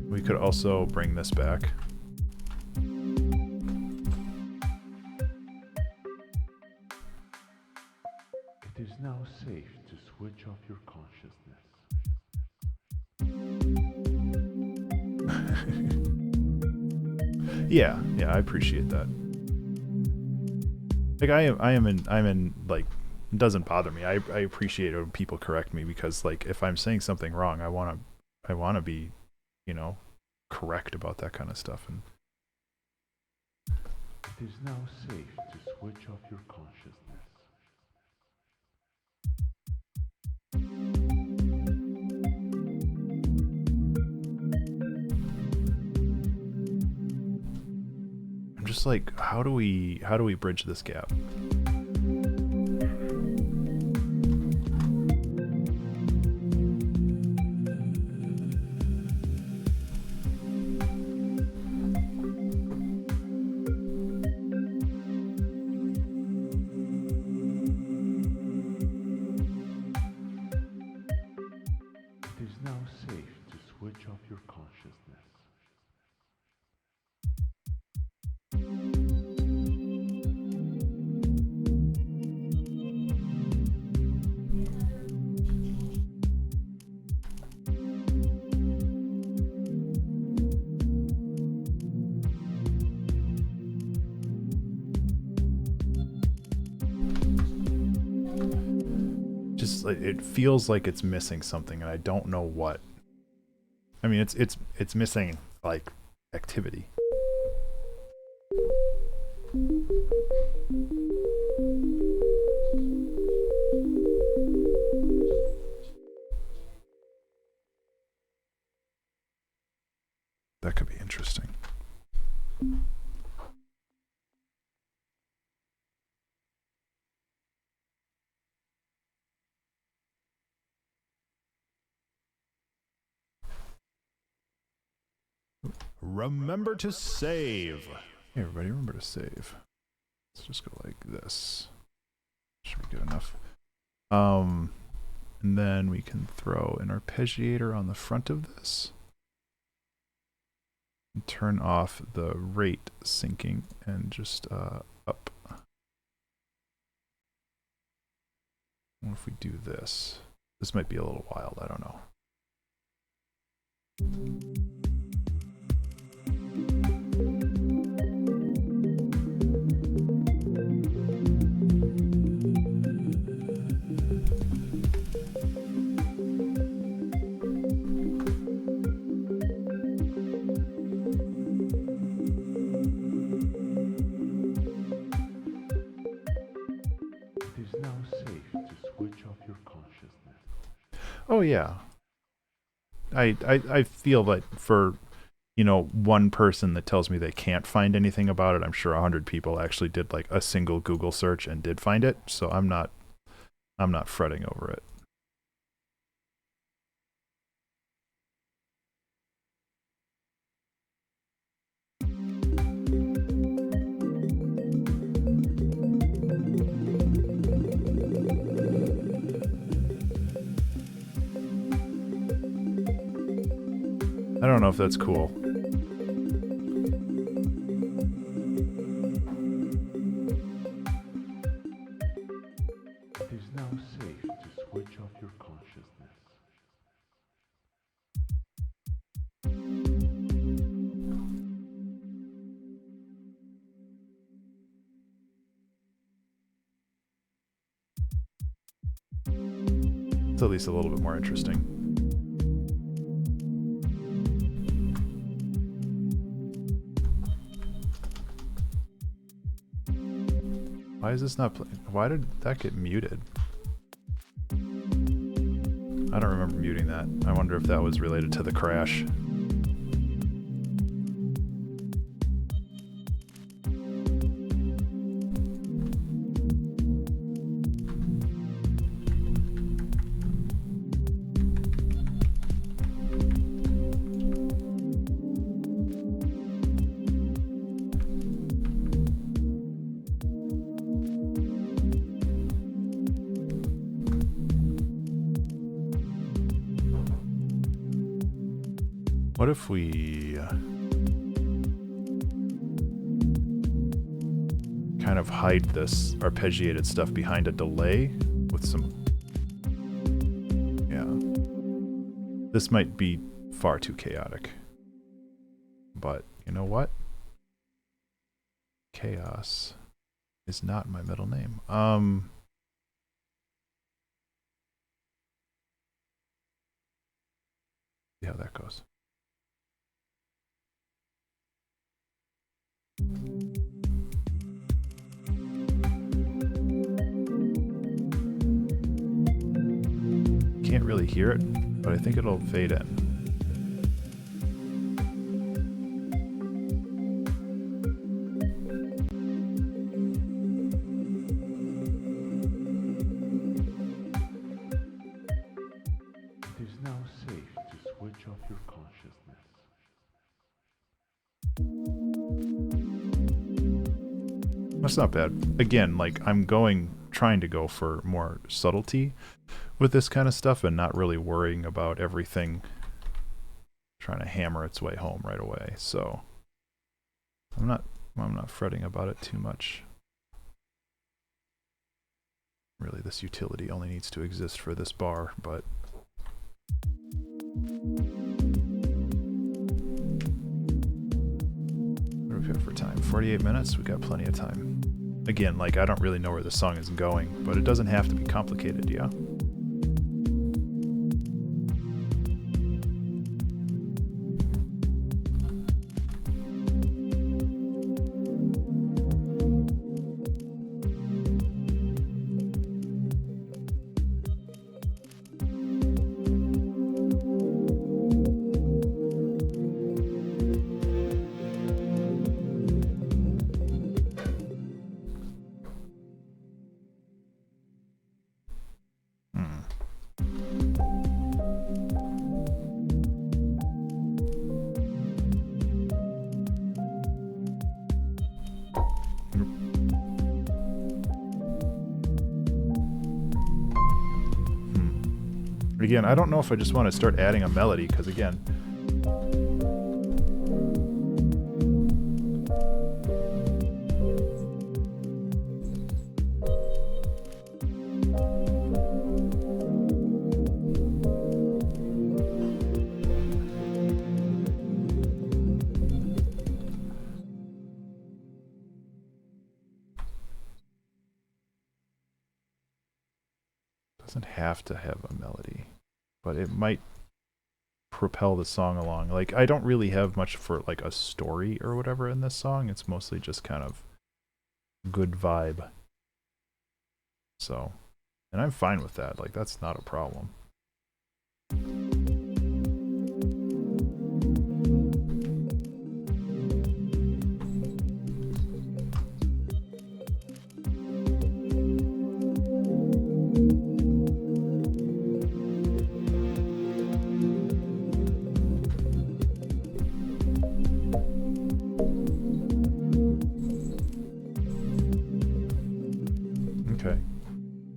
We could also bring this back. It is Yeah, I appreciate that. Like I'm in like, it doesn't bother me. I appreciate it when people correct me, because like if I'm saying something wrong, I wanna be, you know, correct about that kind of stuff. And It is now safe to switch off your consciousness. I'm just like, how do we bridge this gap? It is now safe to switch off your consciousness. Just like, it feels like it's missing something, and I don't know what. I mean, it's missing like activity. That could be interesting. Remember to save. Hey everybody, remember to save. Let's just go like this. Should be good enough. And then we can throw an arpeggiator on the front of this. And turn off the rate syncing and just up. What if we do this? This might be a little wild, I don't know. It is now safe to switch off your consciousness. Oh yeah. I feel that for, you know, one person that tells me they can't find anything about it, I'm sure 100 people actually did like a single Google search and did find it. So I'm not fretting over it. I don't know if that's cool. It is now safe to switch off your consciousness. It's at least a little bit more interesting. Why is this not playing? Why did that get muted? I don't remember muting that. I wonder if that was related to the crash. What if we kind of hide this arpeggiated stuff behind a delay with some... Yeah. This might be far too chaotic. But you know what? Chaos is not my middle name. See how that goes. Can't really hear it, but I think it'll fade in. It is now safe to switch off your consciousness. That's not bad. Again, like I'm trying to go for more subtlety with this kind of stuff and not really worrying about everything trying to hammer its way home right away. So I'm not fretting about it too much. Really, this utility only needs to exist for this bar, but what do we have for time? 48 minutes? We got plenty of time. Again, like I don't really know where the song is going, but it doesn't have to be complicated, yeah? Again, I don't know if I just want to start adding a melody, because again, doesn't have to have a melody, but it might propel the song along. Like I don't really have much for like a story or whatever in this song. It's mostly just kind of good vibe. So, and I'm fine with that. Like that's not a problem.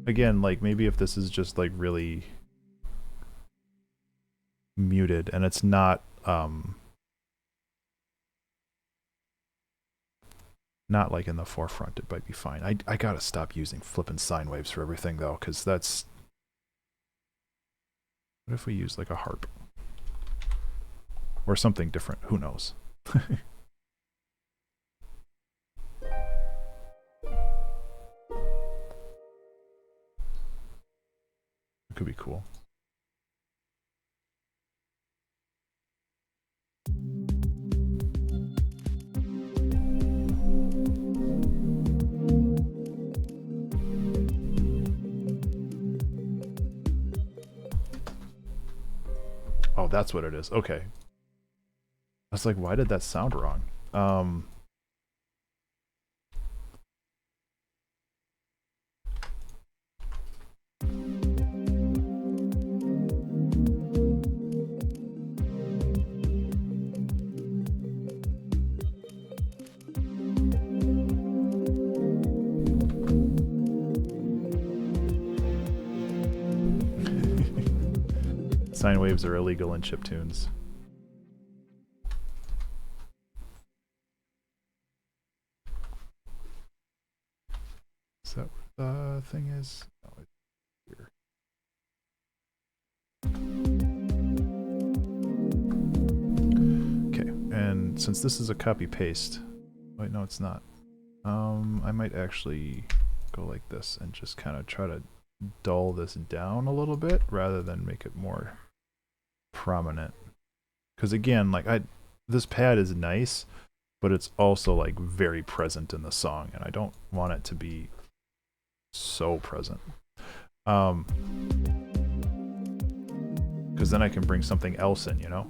Again, like maybe if this is just like really muted and it's not like in the forefront, it might be fine. I gotta stop using flipping sine waves for everything though, because that's, what if we use like a harp or something different? Who knows? Could be cool. Oh, that's what it is. Okay. I was like, why did that sound wrong? Sine waves are illegal in chiptunes. Is that what the thing is? Oh, it's here. Okay, and since this is a copy paste, wait, no, it's not. I might actually go like this and just kind of try to dull this down a little bit rather than make it more prominent. Because again, like this pad is nice, but it's also like very present in the song, and I don't want it to be so present. Because then I can bring something else in, you know?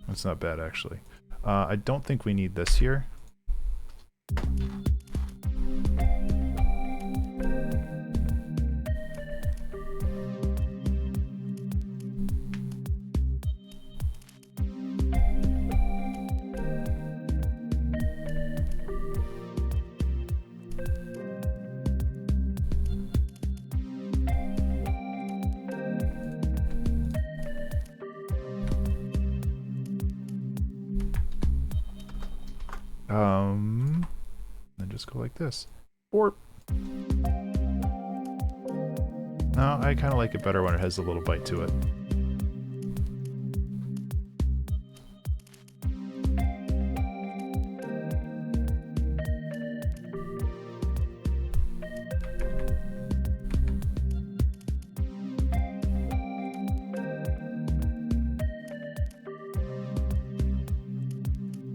That's not bad, actually. I don't think we need this here. Then just go like this. Or no, I kind of like it better when it has a little bite to it.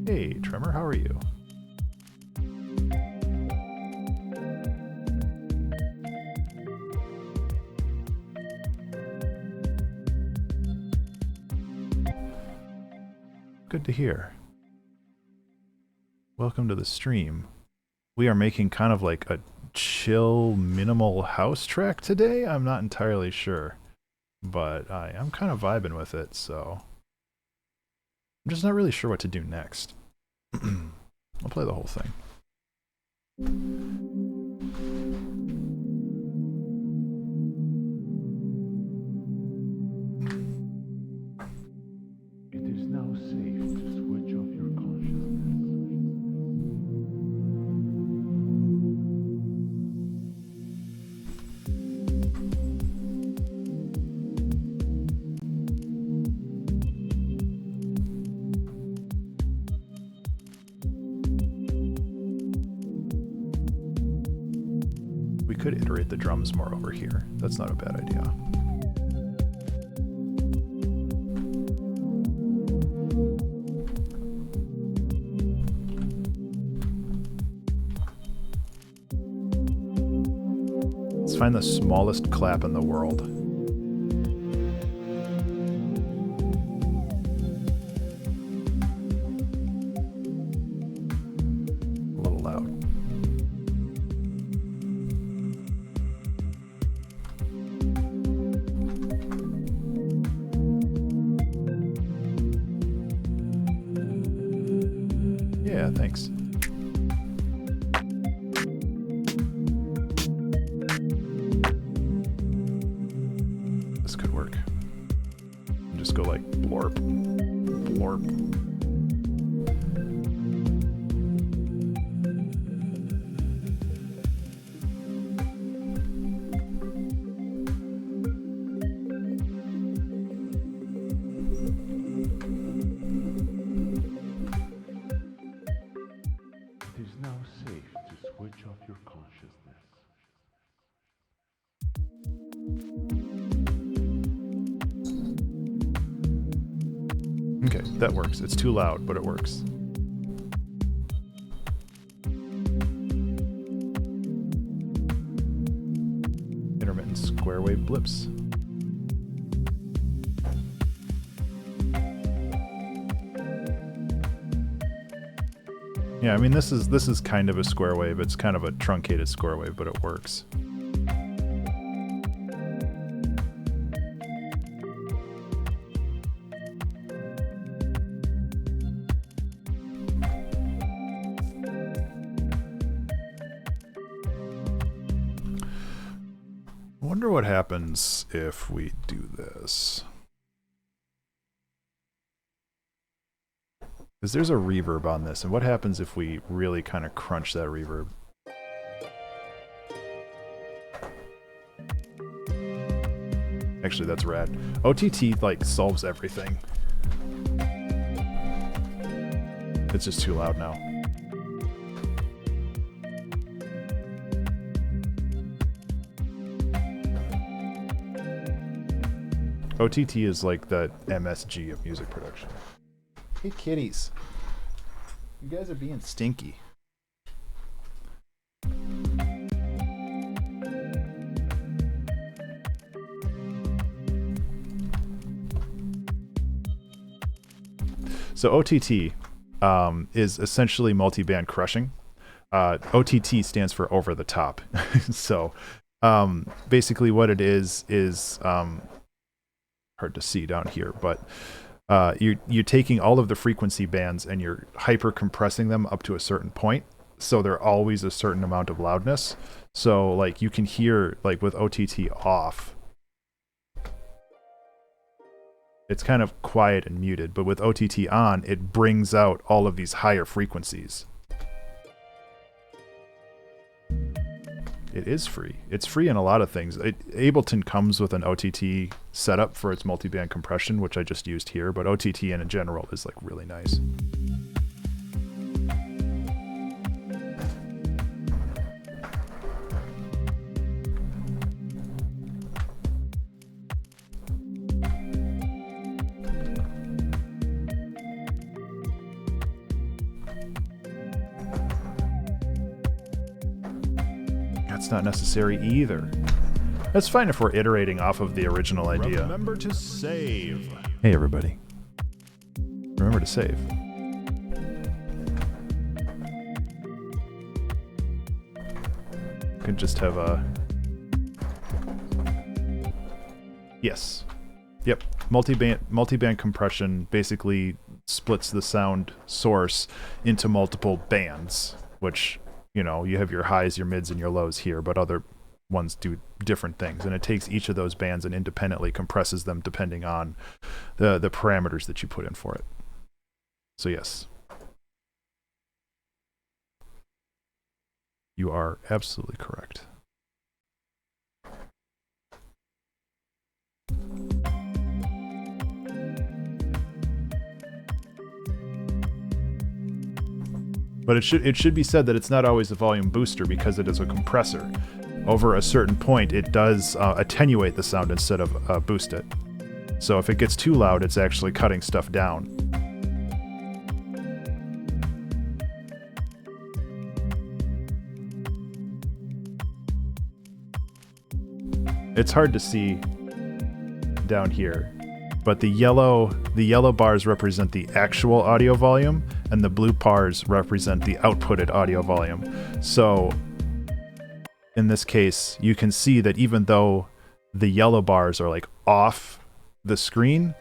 Hey, Tremor, how are you? Good to hear. Welcome to the stream. We are making kind of like a chill, minimal house track today. I'm not entirely sure, but I'm kind of vibing with it, so I'm just not really sure what to do next. I'll play the whole thing. It is now safe to switch off your consciousness. We could iterate the drums more over here. That's not a bad idea. Let's find the smallest clap in the world. A little loud. Yeah, thanks. This could work. And just go like blorp, blorp. It is now safe to switch off your consciousness. Okay, that works. It's too loud, but it works. Intermittent square wave blips. Yeah, I mean this is kind of a square wave. It's kind of a truncated square wave, but it works. I wonder what happens if we do this. Because there's a reverb on this, and what happens if we really kind of crunch that reverb? Actually, that's rad. OTT, like, solves everything. It's just too loud now. OTT is like the MSG of music production. Hey, kitties. You guys are being stinky. So OTT is essentially multi-band crushing. OTT stands for over the top. So basically what it is hard to see down here, but you're taking all of the frequency bands and you're hyper compressing them up to a certain point, so they're always a certain amount of loudness. So like you can hear, like with OTT off, it's kind of quiet and muted, but with OTT on, it brings out all of these higher frequencies. It is free. It's free in a lot of things. Ableton comes with an OTT setup for its multiband compression, which I just used here, but OTT in general is like really nice. That's not necessary either. That's fine if we're iterating off of the original idea. Remember to save. Hey everybody. Remember to save. Could just have a... Yes. Yep. Multiband compression basically splits the sound source into multiple bands, which, you know, you have your highs, your mids, and your lows here, but other ones do different things. And it takes each of those bands and independently compresses them depending on the parameters that you put in for it. So yes. You are absolutely correct. But it should be said that it's not always a volume booster because it is a compressor. Over a certain point, it does attenuate the sound instead of boost it. So if it gets too loud, it's actually cutting stuff down. It's hard to see down here, but the yellow bars represent the actual audio volume, and the blue bars represent the outputted audio volume. So in this case, you can see that even though the yellow bars are like off the screen,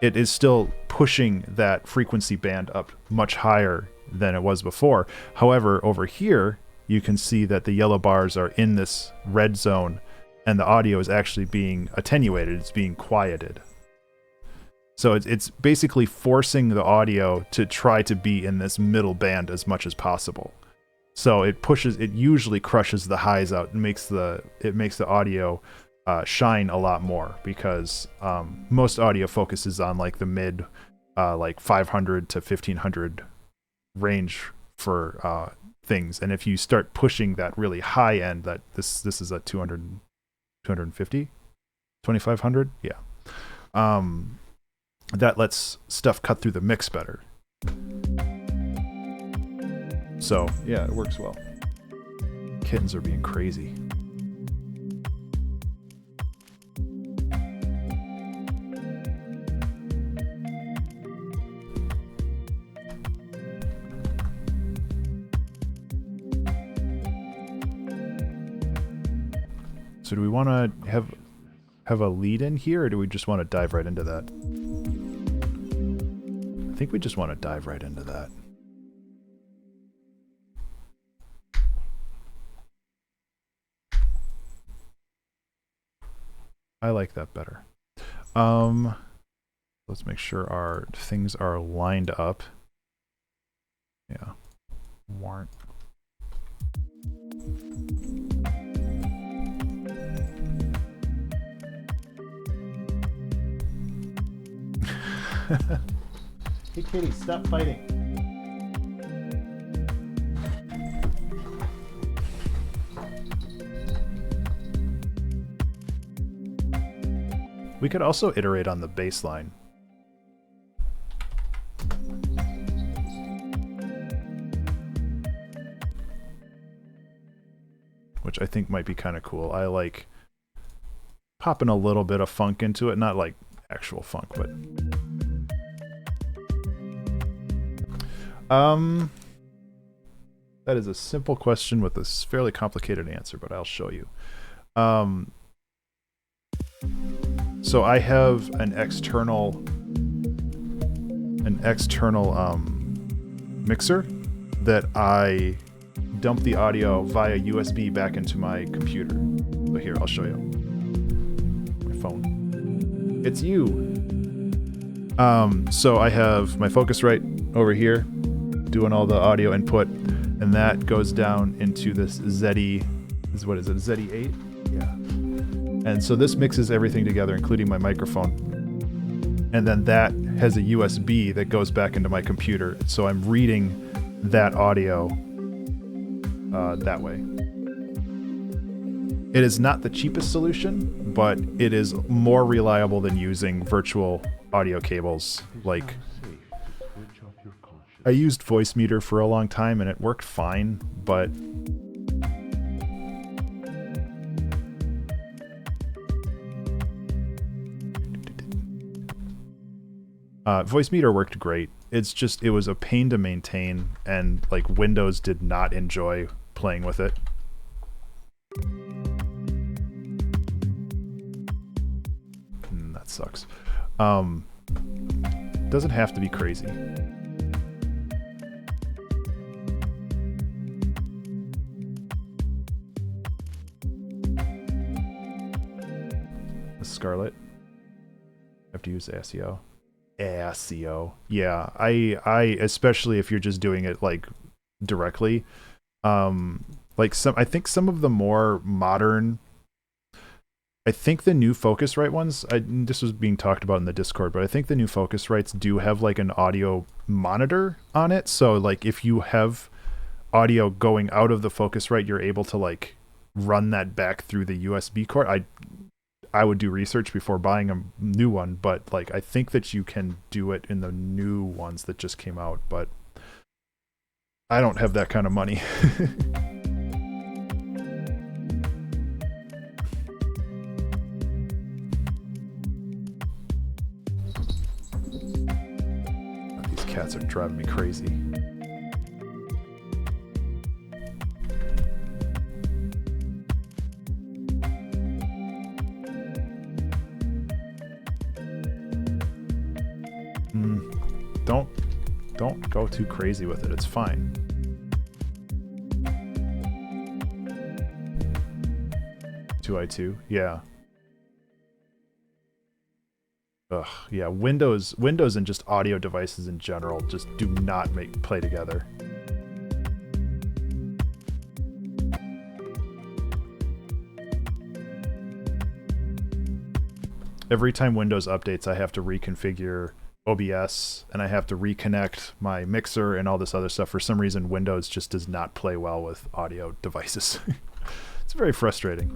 it is still pushing that frequency band up much higher than it was before. However, over here, you can see that the yellow bars are in this red zone, and the audio is actually being attenuated. It's being quieted. So it's basically forcing the audio to try to be in this middle band as much as possible. So it usually crushes the highs out and makes the audio shine a lot more, because most audio focuses on like the mid, like 500 to 1500 range for things. And if you start pushing that really high end, that this is at 200, 250, 2500, yeah. That lets stuff cut through the mix better. So, yeah, it works well. Kittens are being crazy. So do we want to have a lead in here, or do we just want to dive right into that? I think we just want to dive right into that. I like that better. Let's make sure our things are lined up. Yeah. Warrant. Hey kitty, stop fighting. We could also iterate on the bass line. Which I think might be kind of cool. I like popping a little bit of funk into it, not like actual funk, but that is a simple question with a fairly complicated answer, but I'll show you. So I have an external mixer that I dump the audio via USB back into my computer. So here, I'll show you. My phone. It's you. So I have my Focusrite over here doing all the audio input, and that goes down into this what is it, ZE8? Yeah. And so this mixes everything together, including my microphone. And then that has a USB that goes back into my computer. So I'm reading that audio that way. It is not the cheapest solution, but it is more reliable than using virtual audio cables. Like, I used Voicemeeter for a long time and it worked fine, but Voicemeeter worked great. It's just, it was a pain to maintain, and like Windows did not enjoy playing with it. That sucks. Doesn't have to be crazy. Scarlett. Have to use ASIO. ASIO. Yeah, I especially if you're just doing it like directly. Like I think some of the more modern, I think the new Focusrite ones, this was being talked about in the Discord, but I think the new Focusrites do have like an audio monitor on it. So like if you have audio going out of the Focusrite, you're able to like run that back through the USB cord. I would do research before buying a new one, but like I think that you can do it in the new ones that just came out, but I don't have that kind of money. These cats are driving me crazy. Don't go too crazy with it. It's fine. I2, yeah. Ugh, yeah. Windows and just audio devices in general just do not play together. Every time Windows updates, I have to reconfigure OBS and I have to reconnect my mixer and all this other stuff. For some reason, Windows just does not play well with audio devices. It's very frustrating.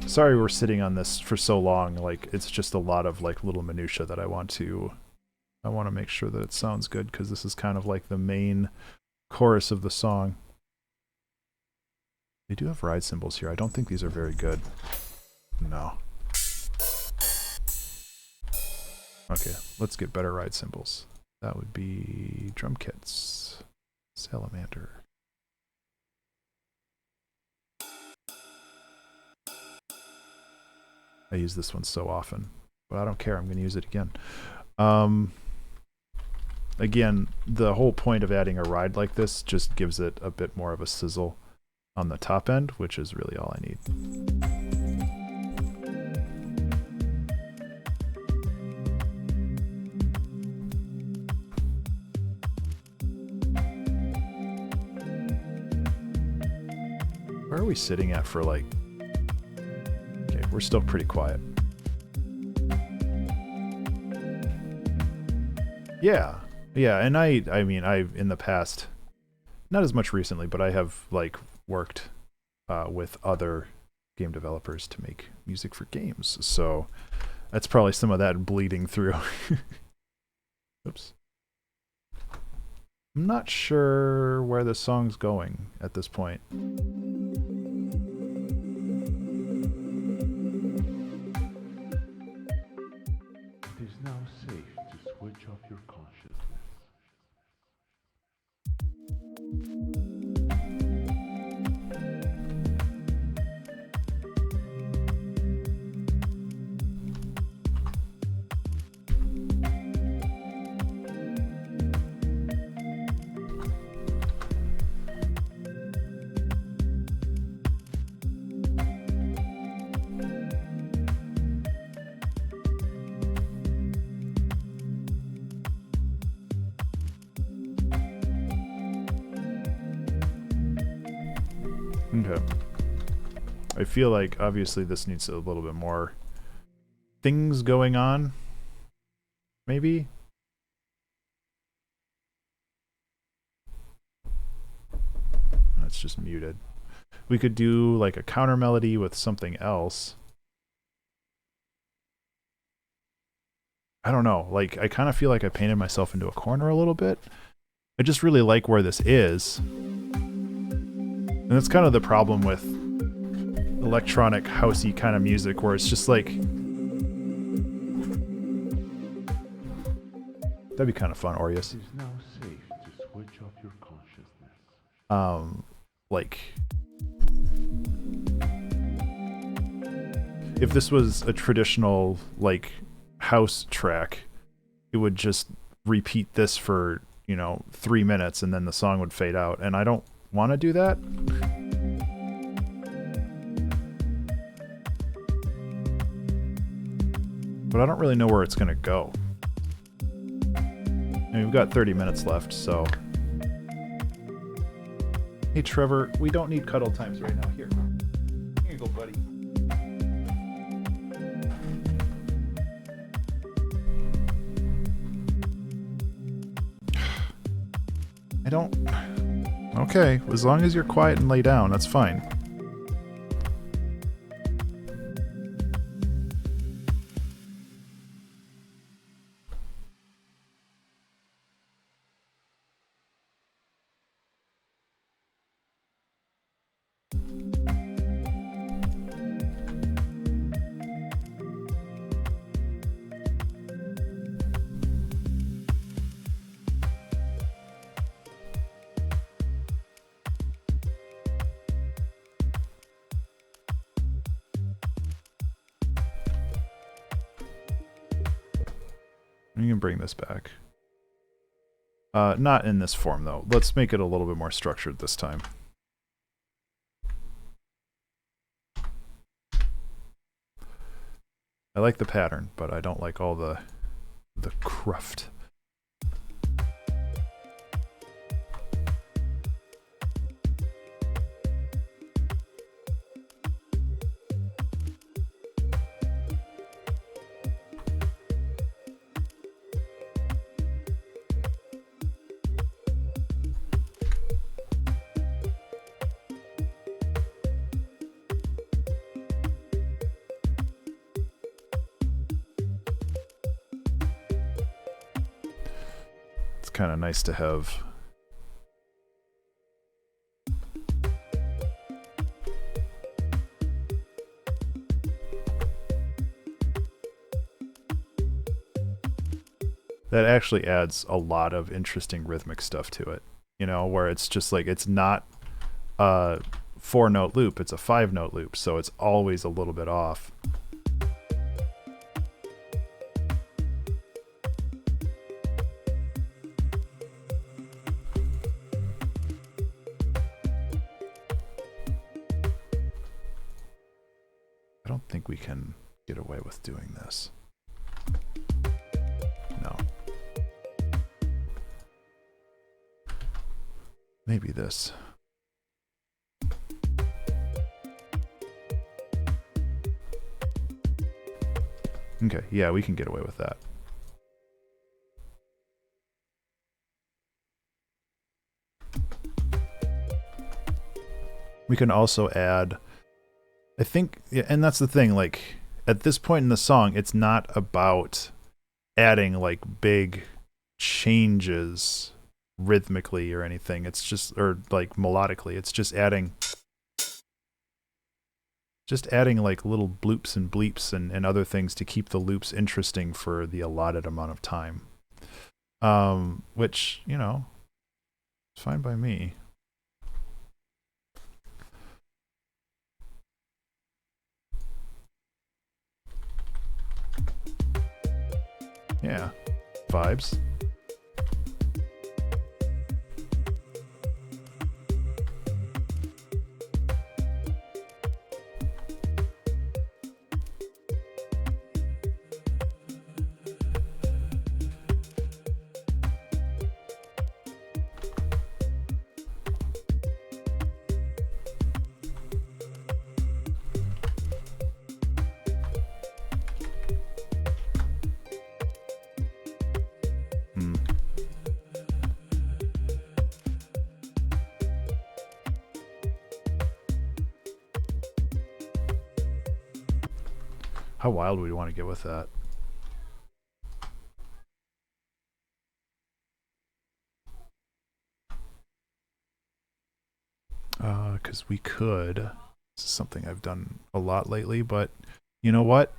Sorry we're sitting on this for so long. Like, it's just a lot of like little minutia that I want to make sure that it sounds good, because this is kind of like the main chorus of the song. They do have ride cymbals here. I don't think these are very good. No. Okay, let's get better ride cymbals. That would be drum kits. Salamander. I use this one so often, but I don't care. I'm going to use it again. Again, the whole point of adding a ride like this just gives it a bit more of a sizzle on the top end, which is really all I need. Where are we sitting at for like... Okay, we're still pretty quiet. Yeah. Yeah, and I mean, I've in the past, not as much recently, but I have like worked with other game developers to make music for games. So that's probably some of that bleeding through. Oops. I'm not sure where the song's going at this point. It is now safe to switch off your consciousness. Okay. I feel like obviously this needs a little bit more things going on. Maybe? That's just muted. We could do like a counter melody with something else. I don't know. Like, I kind of feel like I painted myself into a corner a little bit. I just really like where this is. And that's kind of the problem with electronic housey kind of music, where it's just like... That'd be kind of fun, Aureus. It is now safe to switch off your consciousness. Like... If this was a traditional, like, house track, it would just repeat this for, you know, 3 minutes and then the song would fade out. And I don't want to do that. But I don't really know where it's going to go. I mean, we've got 30 minutes left, so... Hey, Trevor, we don't need cuddle times right now. Here you go, buddy. I don't... Okay, as long as you're quiet and lay down, that's fine. You can bring this back. Not in this form, though. Let's make it a little bit more structured this time. I like the pattern, but I don't like all the cruft. Kind of nice to have. That actually adds a lot of interesting rhythmic stuff to it, you know, where it's just like, it's not a 4-note loop, it's a 5-note loop, so it's always a little bit off. I don't think we can get away with doing this. No. Maybe this. Okay, yeah, we can get away with that. We can also add, I think, yeah, and that's the thing, like, at this point in the song, it's not about adding, like, big changes rhythmically or anything. It's just, or, like, melodically. It's just adding like little bloops and bleeps and other things to keep the loops interesting for the allotted amount of time. Which, you know, it's fine by me. Yeah, vibes. How wild would we want to get with that? Because we could. This is something I've done a lot lately, but you know what?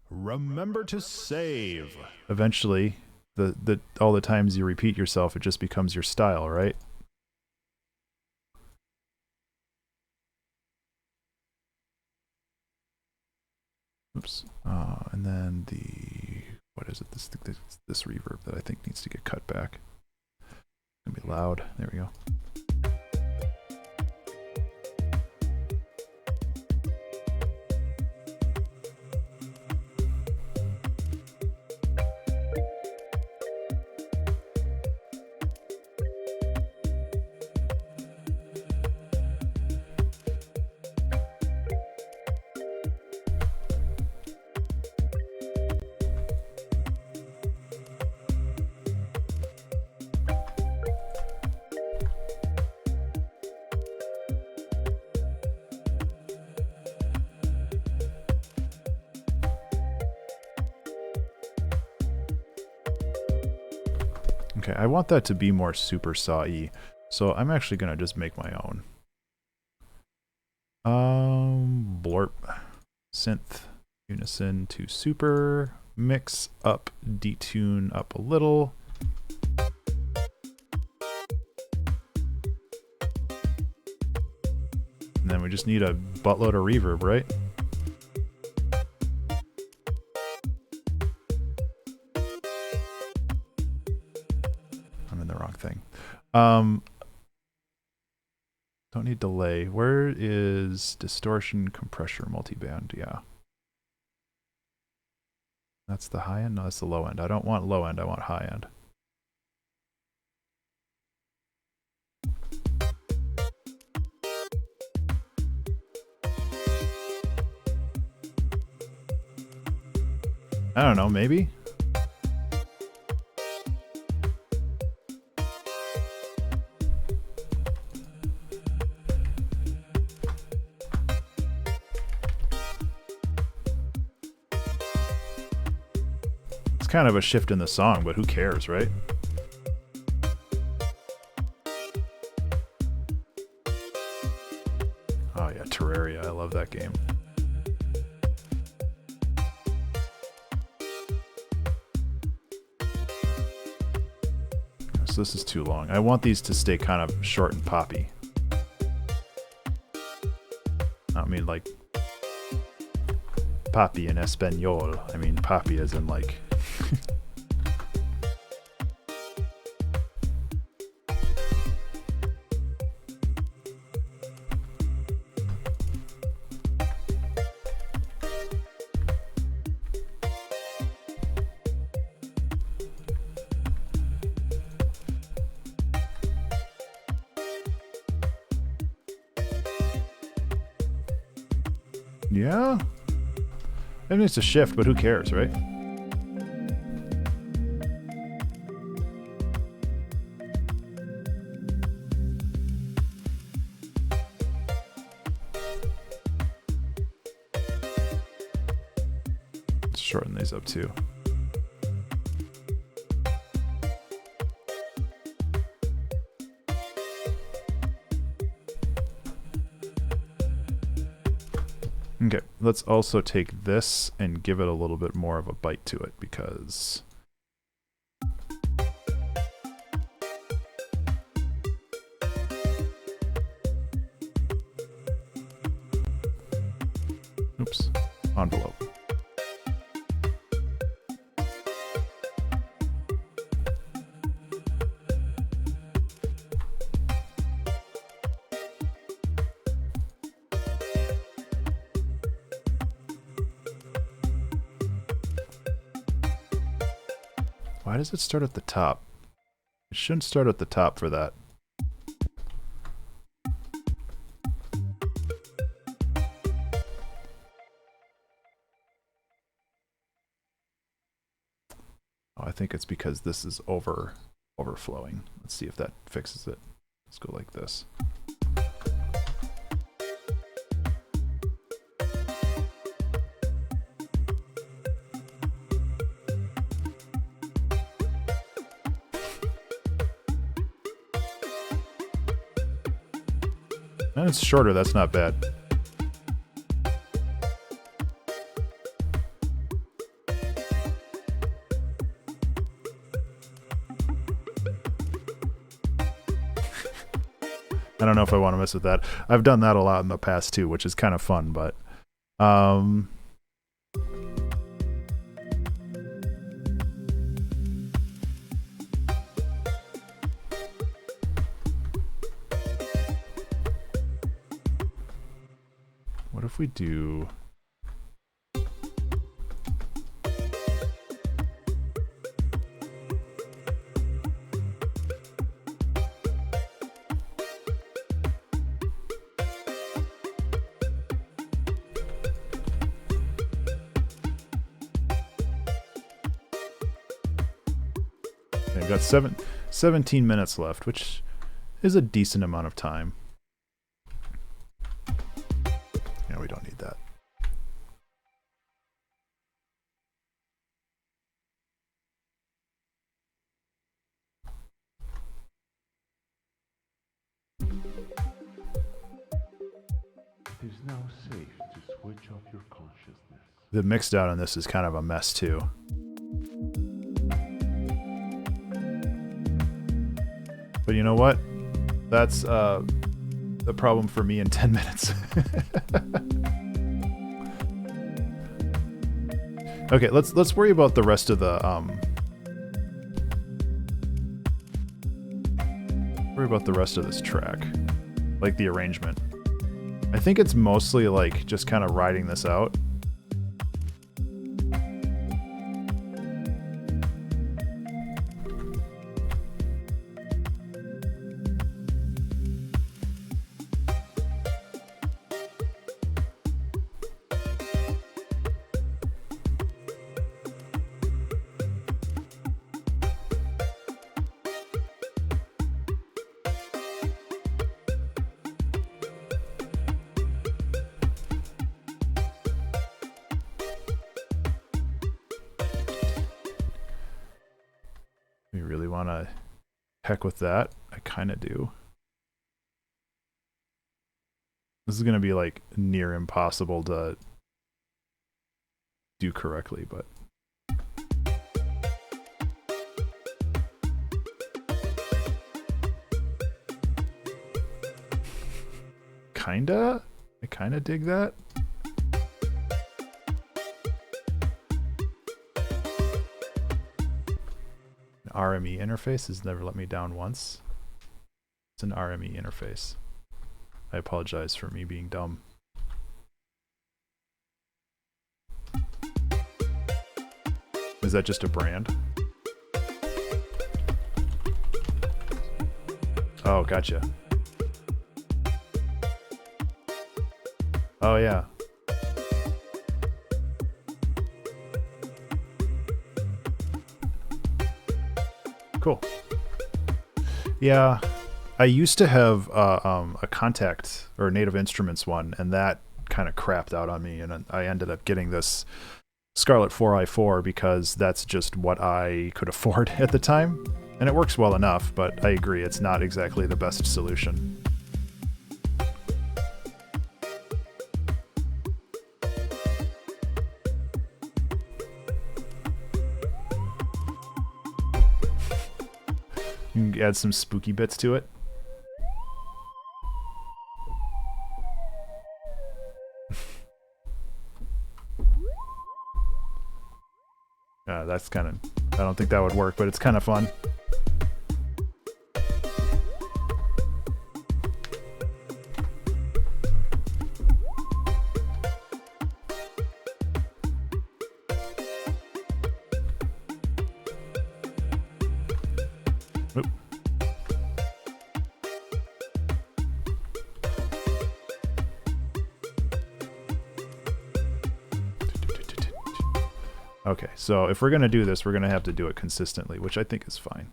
Remember to save. Eventually, all the times you repeat yourself, it just becomes your style, right? Oops. And then what is it? This reverb that I think needs to get cut back. It's gonna be loud. There we go. Okay, I want that to be more super saw-y, so I'm actually gonna just make my own. Blorp, synth, unison to super, mix up, detune up a little. And then we just need a buttload of reverb, right? Thing. Don't need delay. Where is distortion, compressor, multiband? Yeah. That's the high end? No, that's the low end. I don't want low end, I want high end. I don't know, maybe? Kind of a shift in the song, but who cares, right? Oh yeah, Terraria, I love that game. So this is too long. I want these to stay kind of short and poppy. I mean like papi in Espanol. I mean papi as in like yeah. I mean, it's a shift, but who cares, right? Let's shorten these up too. Okay, let's also take this and give it a little bit more of a bite to it because oops, envelope. Why does it start at the top? It shouldn't start at the top for that. Oh, I think it's because this is overflowing. Let's see if that fixes it. Let's go like this. And it's shorter, that's not bad. I don't know if I want to mess with that. I've done that a lot in the past too, which is kind of fun, but what if we do I've got 17 minutes left, which is a decent amount of time. Yeah, we don't need that. It is now safe to switch off your consciousness. The mix down on this is kind of a mess too. But you know what? That's the problem for me in 10 minutes. Okay, let's worry about the rest of the worry about the rest of this track, like the arrangement. I think it's mostly like just kind of riding this out. We really want to heck with that. I kind of do. This is going to be like near impossible to do correctly, but I kinda dig that. RME interface has never let me down once. It's an RME interface. I apologize for me being dumb. Is that just a brand? Oh, gotcha. Oh, yeah. Cool. Yeah, I used to have a Contact or Native Instruments one, and that kind of crapped out on me, and I ended up getting this Scarlett 4i4 because that's just what I could afford at the time, and it works well enough, but I agree it's not exactly the best solution. You can add some spooky bits to it. That's kind of... I don't think that would work, but it's kind of fun. Oop. Okay, so if we're going to do this, we're going to have to do it consistently, which I think is fine.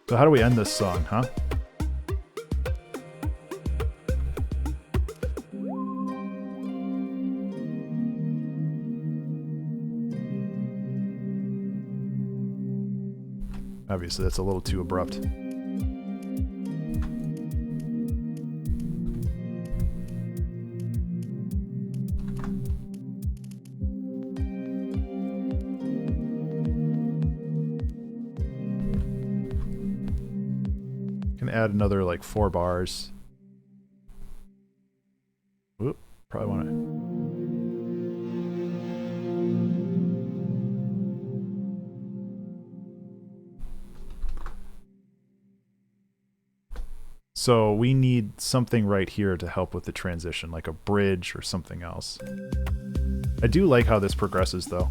So how do we end this song, huh? Obviously, that's a little too abrupt. Can add another like 4 bars. Whoop, probably want to. So we need something right here to help with the transition, like a bridge or something else. I do like how this progresses, though.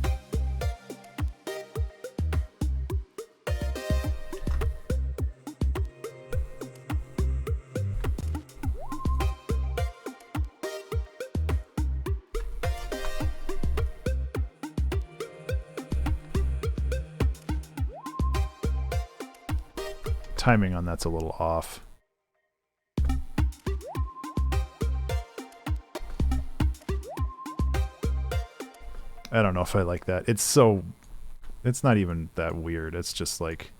Timing on that's a little off. I don't know if I like that. It's not even that weird. It's just like,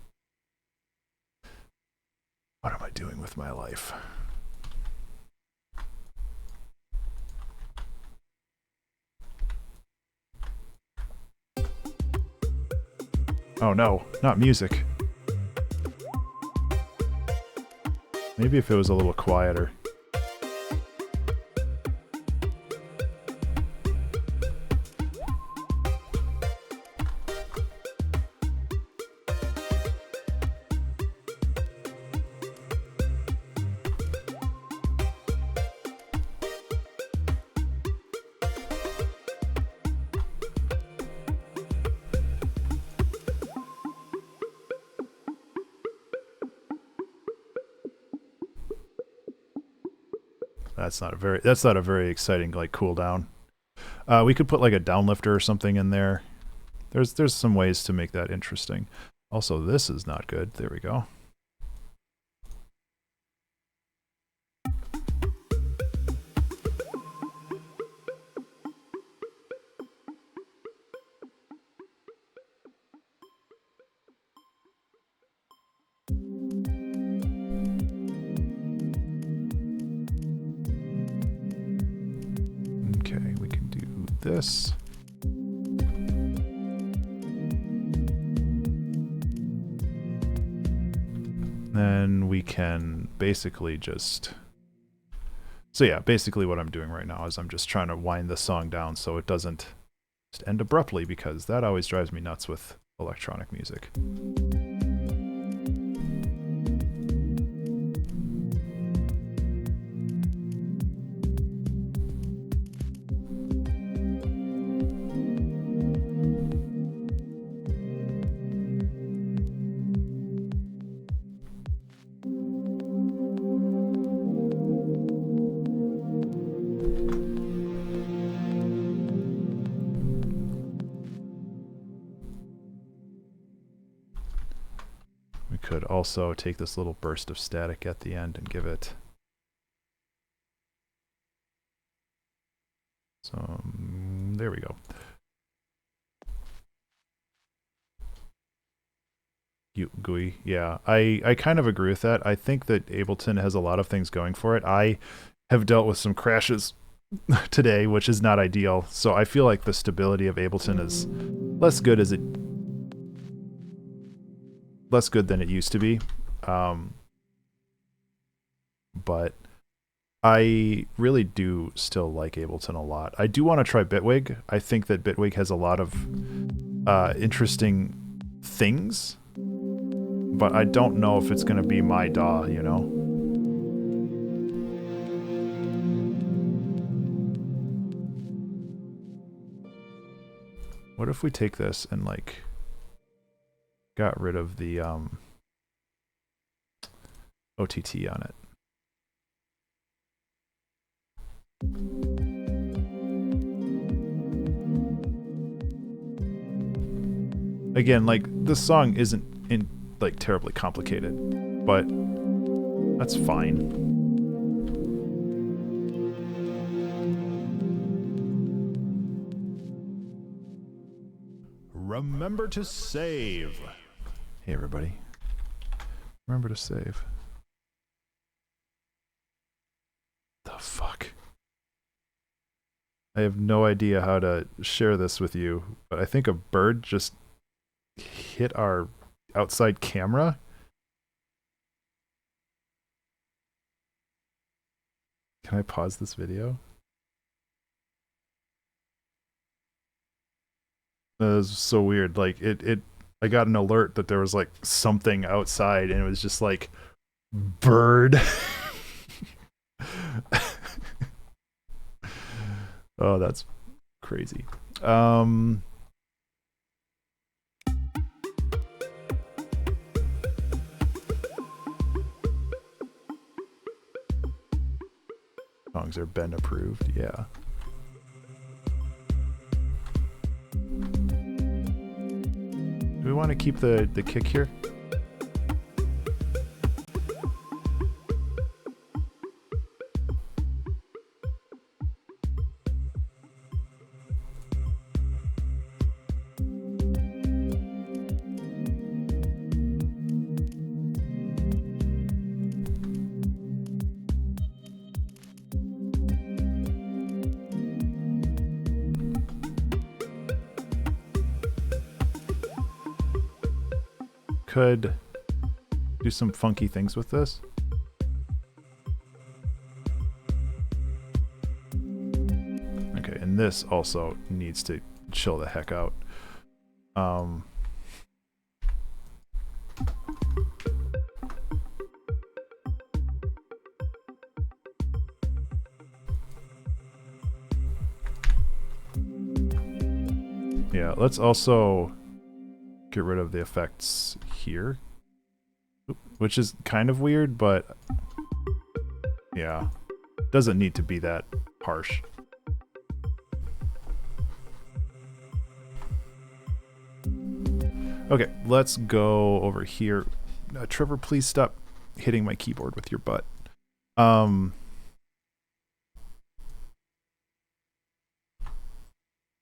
what am I doing with my life? Oh no, not music. Maybe if it was a little quieter. That's not a very exciting like cooldown. We could put like a downlifter or something in there. There's some ways to make that interesting. Also, this is not good. There we go. This. Then we can basically just... So yeah, basically what I'm doing right now is I'm just trying to wind the song down so it doesn't just end abruptly, because that always drives me nuts with electronic music. could also take this little burst of static at the end and give it some, there we go. GUI, yeah. I kind of agree with that. I think that Ableton has a lot of things going for it. I have dealt with some crashes today, which is not ideal. So I feel like the stability of Ableton is less good than it used to be. But I really do still like Ableton a lot. I do want to try Bitwig. I think that Bitwig has a lot of interesting things, but I don't know if it's going to be my DAW, you know? What if we take this and, like, got rid of the OTT on it? Again, like, this song isn't like terribly complicated, but that's fine. Remember to save. Hey everybody. Remember to save. The fuck? I have no idea how to share this with you, but I think a bird just hit our outside camera. Can I pause this video? That was so weird. Like I got an alert that there was like something outside and it was just like bird. Oh, that's crazy. Songs are Ben approved, yeah. Do we want to keep the kick here? Could do some funky things with this. Okay, and this also needs to chill the heck out. Yeah, let's also get rid of the effects here, which is kind of weird, but yeah, doesn't need to be that harsh. Okay, let's go over here. Trevor, please stop hitting my keyboard with your butt.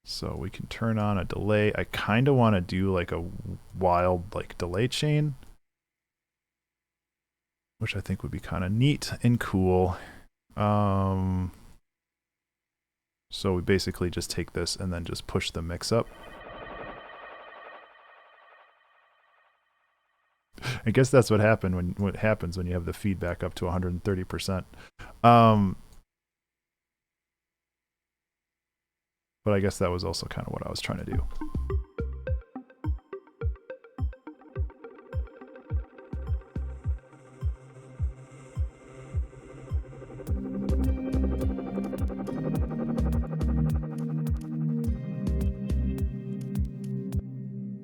So we can turn on a delay. I kind of want to do like a wild like delay chain, which I think would be kind of neat and cool. So we basically just take this and then just push the mix up. I guess that's what happens when you have the feedback up to 130%. But I guess that was also kind of what I was trying to do.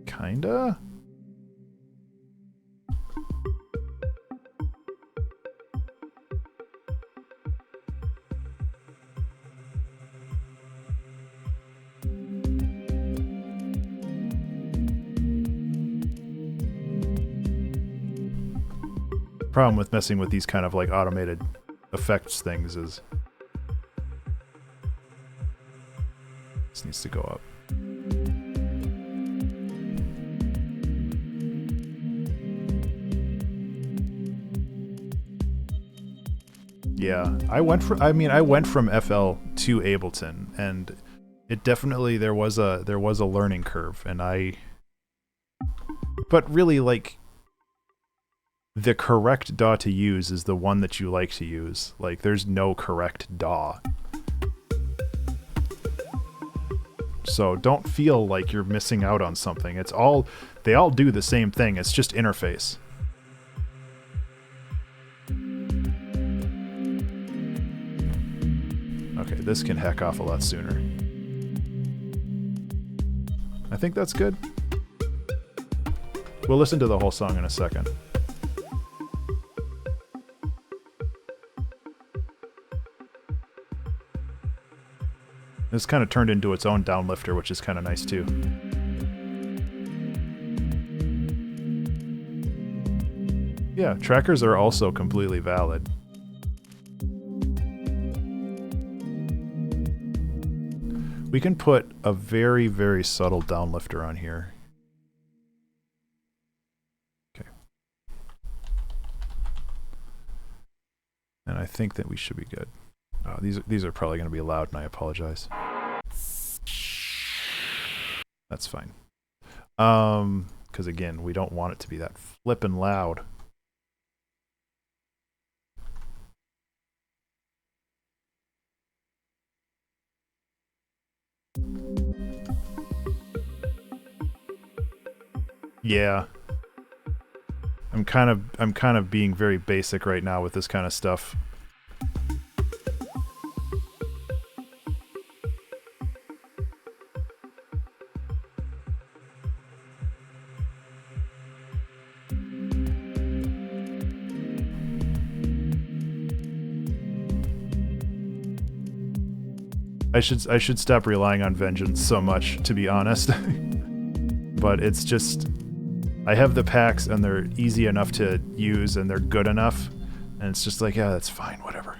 Kinda? Problem with messing with these kind of like automated effects things is this needs to go up. Yeah, I went from FL to Ableton, and it definitely there was a learning curve, and but really, like, the correct DAW to use is the one that you like to use. Like, there's no correct DAW. So don't feel like you're missing out on something. They all do the same thing. It's just interface. Okay, this can heck off a lot sooner. I think that's good. We'll listen to the whole song in a second. This kind of turned into its own downlifter, which is kind of nice too. Yeah, trackers are also completely valid. We can put a very, very subtle downlifter on here. Okay. And I think that we should be good. Oh, these are probably going to be loud, and I apologize. That's fine. Because again, we don't want it to be that flippin' loud. Yeah. I'm kind of being very basic right now with this kind of stuff. I should stop relying on Vengeance so much, to be honest. But it's just, I have the packs and they're easy enough to use and they're good enough, and it's just like, yeah, that's fine, whatever.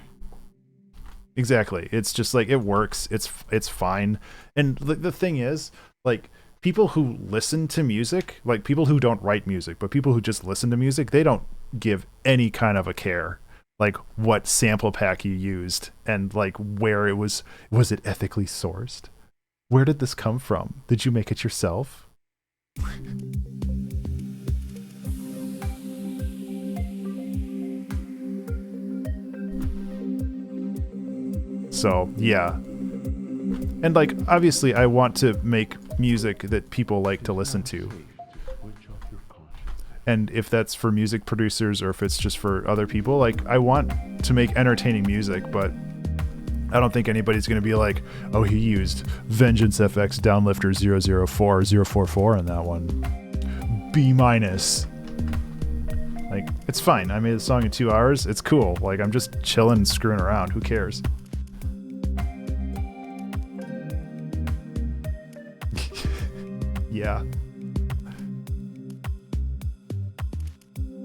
Exactly. It's just like, it works. It's fine. And the thing is, like, people who listen to music, like people who don't write music, but people who just listen to music, they don't give any kind of a care. Like what sample pack you used and like where it was it ethically sourced? Where did this come from? Did you make it yourself? So, yeah. And like, obviously I want to make music that people like to listen to. And if that's for music producers or if it's just for other people, like, I want to make entertaining music, but I don't think anybody's going to be like, oh, he used Vengeance FX Downlifter 004044 on that one. B-. Like, it's fine. I made the song in 2 hours. It's cool. Like, I'm just chilling and screwing around. Who cares? Yeah.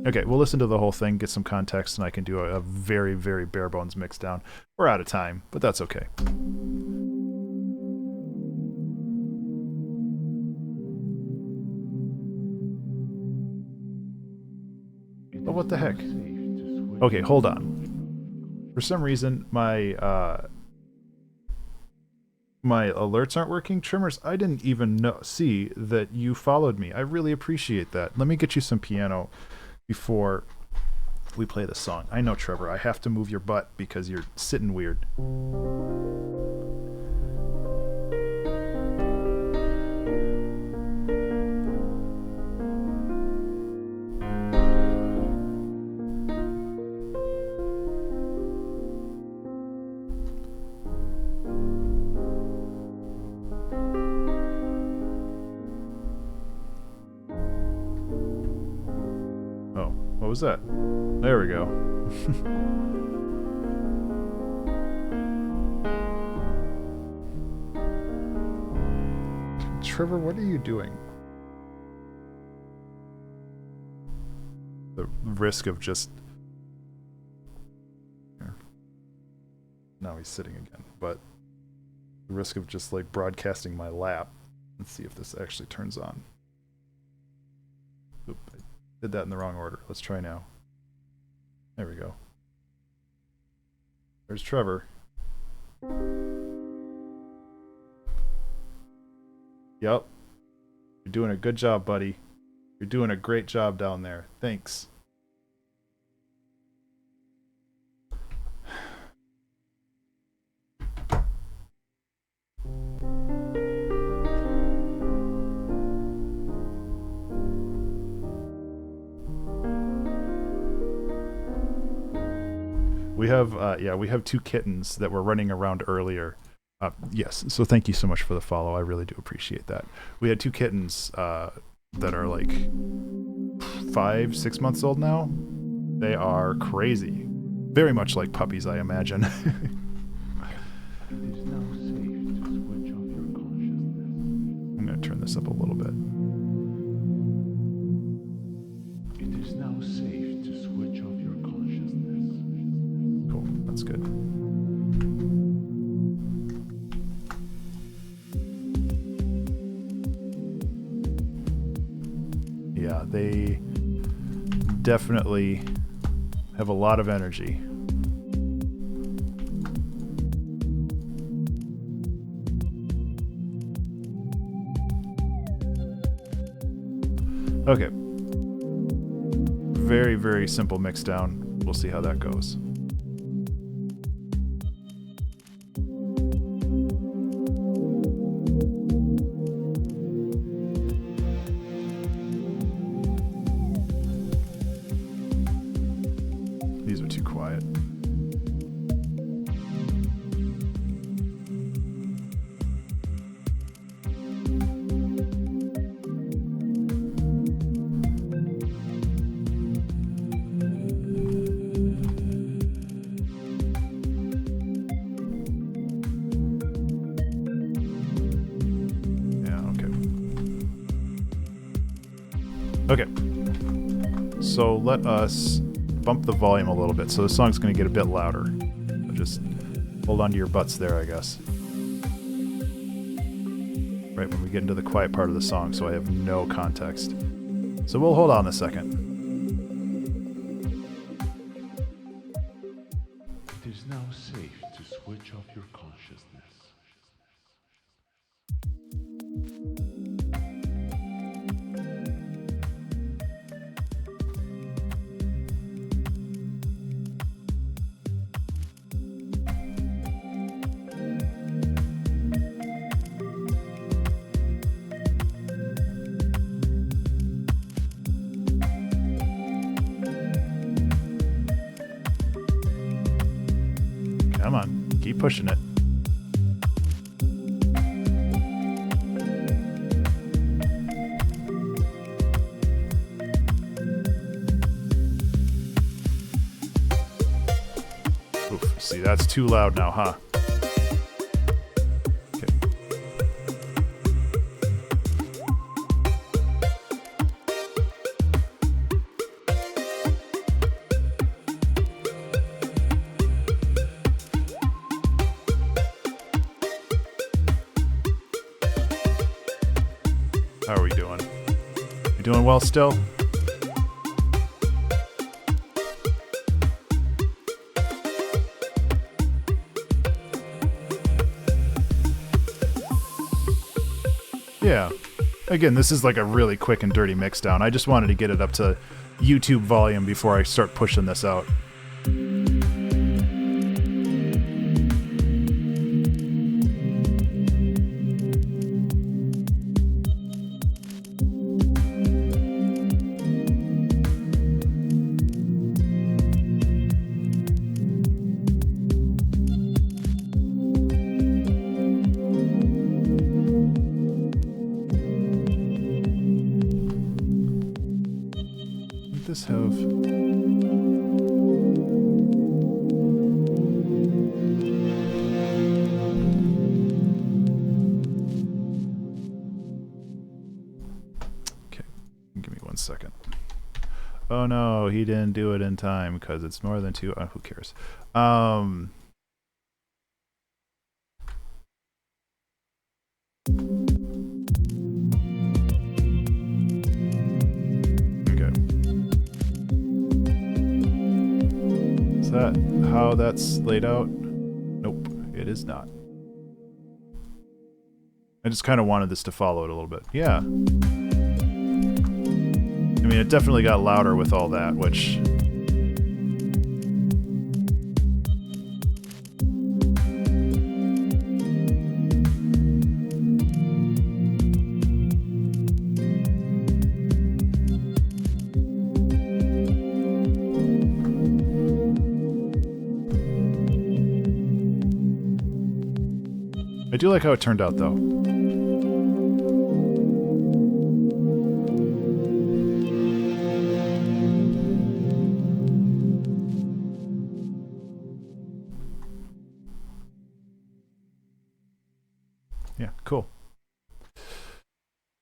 Okay, we'll listen to the whole thing, get some context, and I can do a very, very bare bones mix down. We're out of time, but that's okay. Oh, what the heck? Okay, hold on. For some reason, my alerts aren't working. Trimmers, I didn't even see that you followed me. I really appreciate that. Let me get you some piano before we play this song. I know, Trevor, I have to move your butt because you're sitting weird. What was that? There we go. Trevor, what are you doing? The risk of just Now he's sitting again, but the risk of just like broadcasting my lap. Let's see if this actually turns on. Oop, I did that in the wrong order. Let's try now. There we go. There's Trevor. Yep. You're doing a good job, buddy. You're doing a great job down there. Thanks. We have two kittens that were running around earlier. Yes, so thank you so much for the follow. I really do appreciate that. We had two kittens that are like 5-6 months old now. They are crazy. Very much like puppies, I imagine. It is now safe to switch off your consciousness. I'm going to turn this up a little bit. It is now safe to switch off your consciousness. Cool, that's good. Yeah, they definitely have a lot of energy. Okay. Very, very simple mix down. We'll see how that goes. These are too quiet. Okay, so let us bump the volume a little bit. So the song's going to get a bit louder. So just hold on to your butts there, I guess. Right when we get into the quiet part of the song, so I have no context. So we'll hold on a second. It is now safe to switch off your consciousness. Come on, keep pushing it. Oof, see, that's too loud now, huh? Okay. How are we doing? You doing well still? Yeah. Again, this is like a really quick and dirty mix down. I just wanted to get it up to YouTube volume before I start pushing this out. This have okay, give me 1 second. Oh no, he didn't do it in time because it's more than 2. Who cares? that how that's laid out? Nope, it is not. I just kind of wanted this to follow it a little bit. Yeah. I mean, it definitely got louder with all that, which... I do like how it turned out, though. Yeah, cool.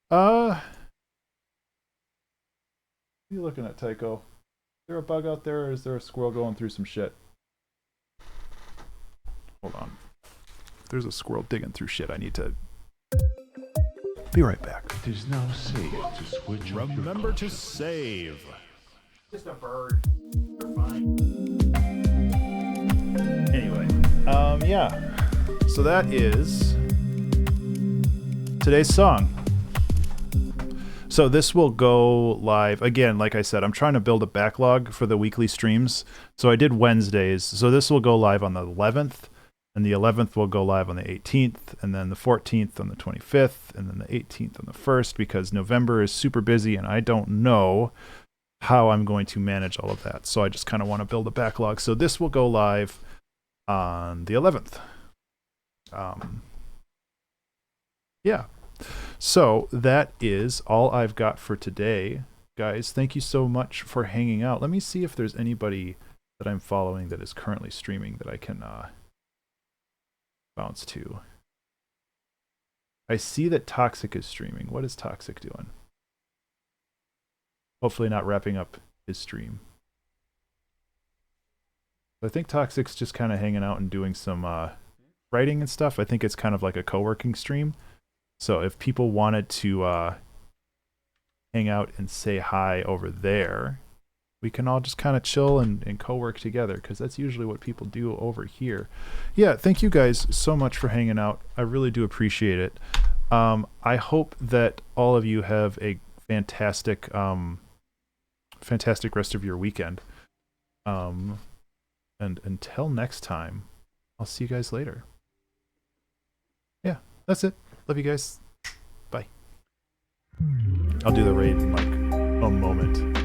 What are you looking at, Tycho? Is there a bug out there, or is there a squirrel going through some shit? Hold on. There's a squirrel digging through shit. I need to be right back. It is now safe to switch off your Remember to conscience. save. Just a bird. They're fine. Anyway, yeah. So that is today's song. So this will go live again. Like I said, I'm trying to build a backlog for the weekly streams. So I did Wednesdays. So this will go live on the 11th. And the 11th will go live on the 18th, and then the 14th on the 25th, and then the 18th on the 1st, because November is super busy, and I don't know how I'm going to manage all of that. So I just kind of want to build a backlog. So this will go live on the 11th. Yeah. So that is all I've got for today, guys. Thank you so much for hanging out. Let me see if there's anybody that I'm following that is currently streaming that I can... bounce to. I see that Toxic is streaming. What is Toxic doing? Hopefully not wrapping up his stream. I think Toxic's just kind of hanging out and doing some writing and stuff. I think it's kind of like a co-working stream. So if people wanted to hang out and say hi over there, we can all just kind of chill and co-work together, because that's usually what people do over here. Yeah, thank you guys so much for hanging out. I really do appreciate it. I hope that all of you have a fantastic rest of your weekend. And until next time, I'll see you guys later. Yeah, that's it. Love you guys. Bye. I'll do the raid in like a moment.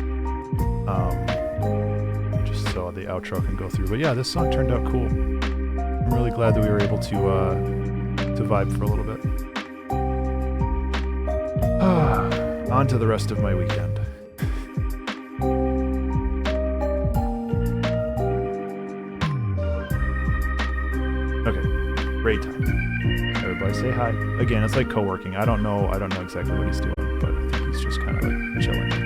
Just so the outro can go through. But yeah, this song turned out cool. I'm really glad that we were able to vibe for a little bit. On to the rest of my weekend. Okay, raid time. Everybody say hi. Again, it's like co-working. I don't know exactly what he's doing, but I think he's just kind of like chilling.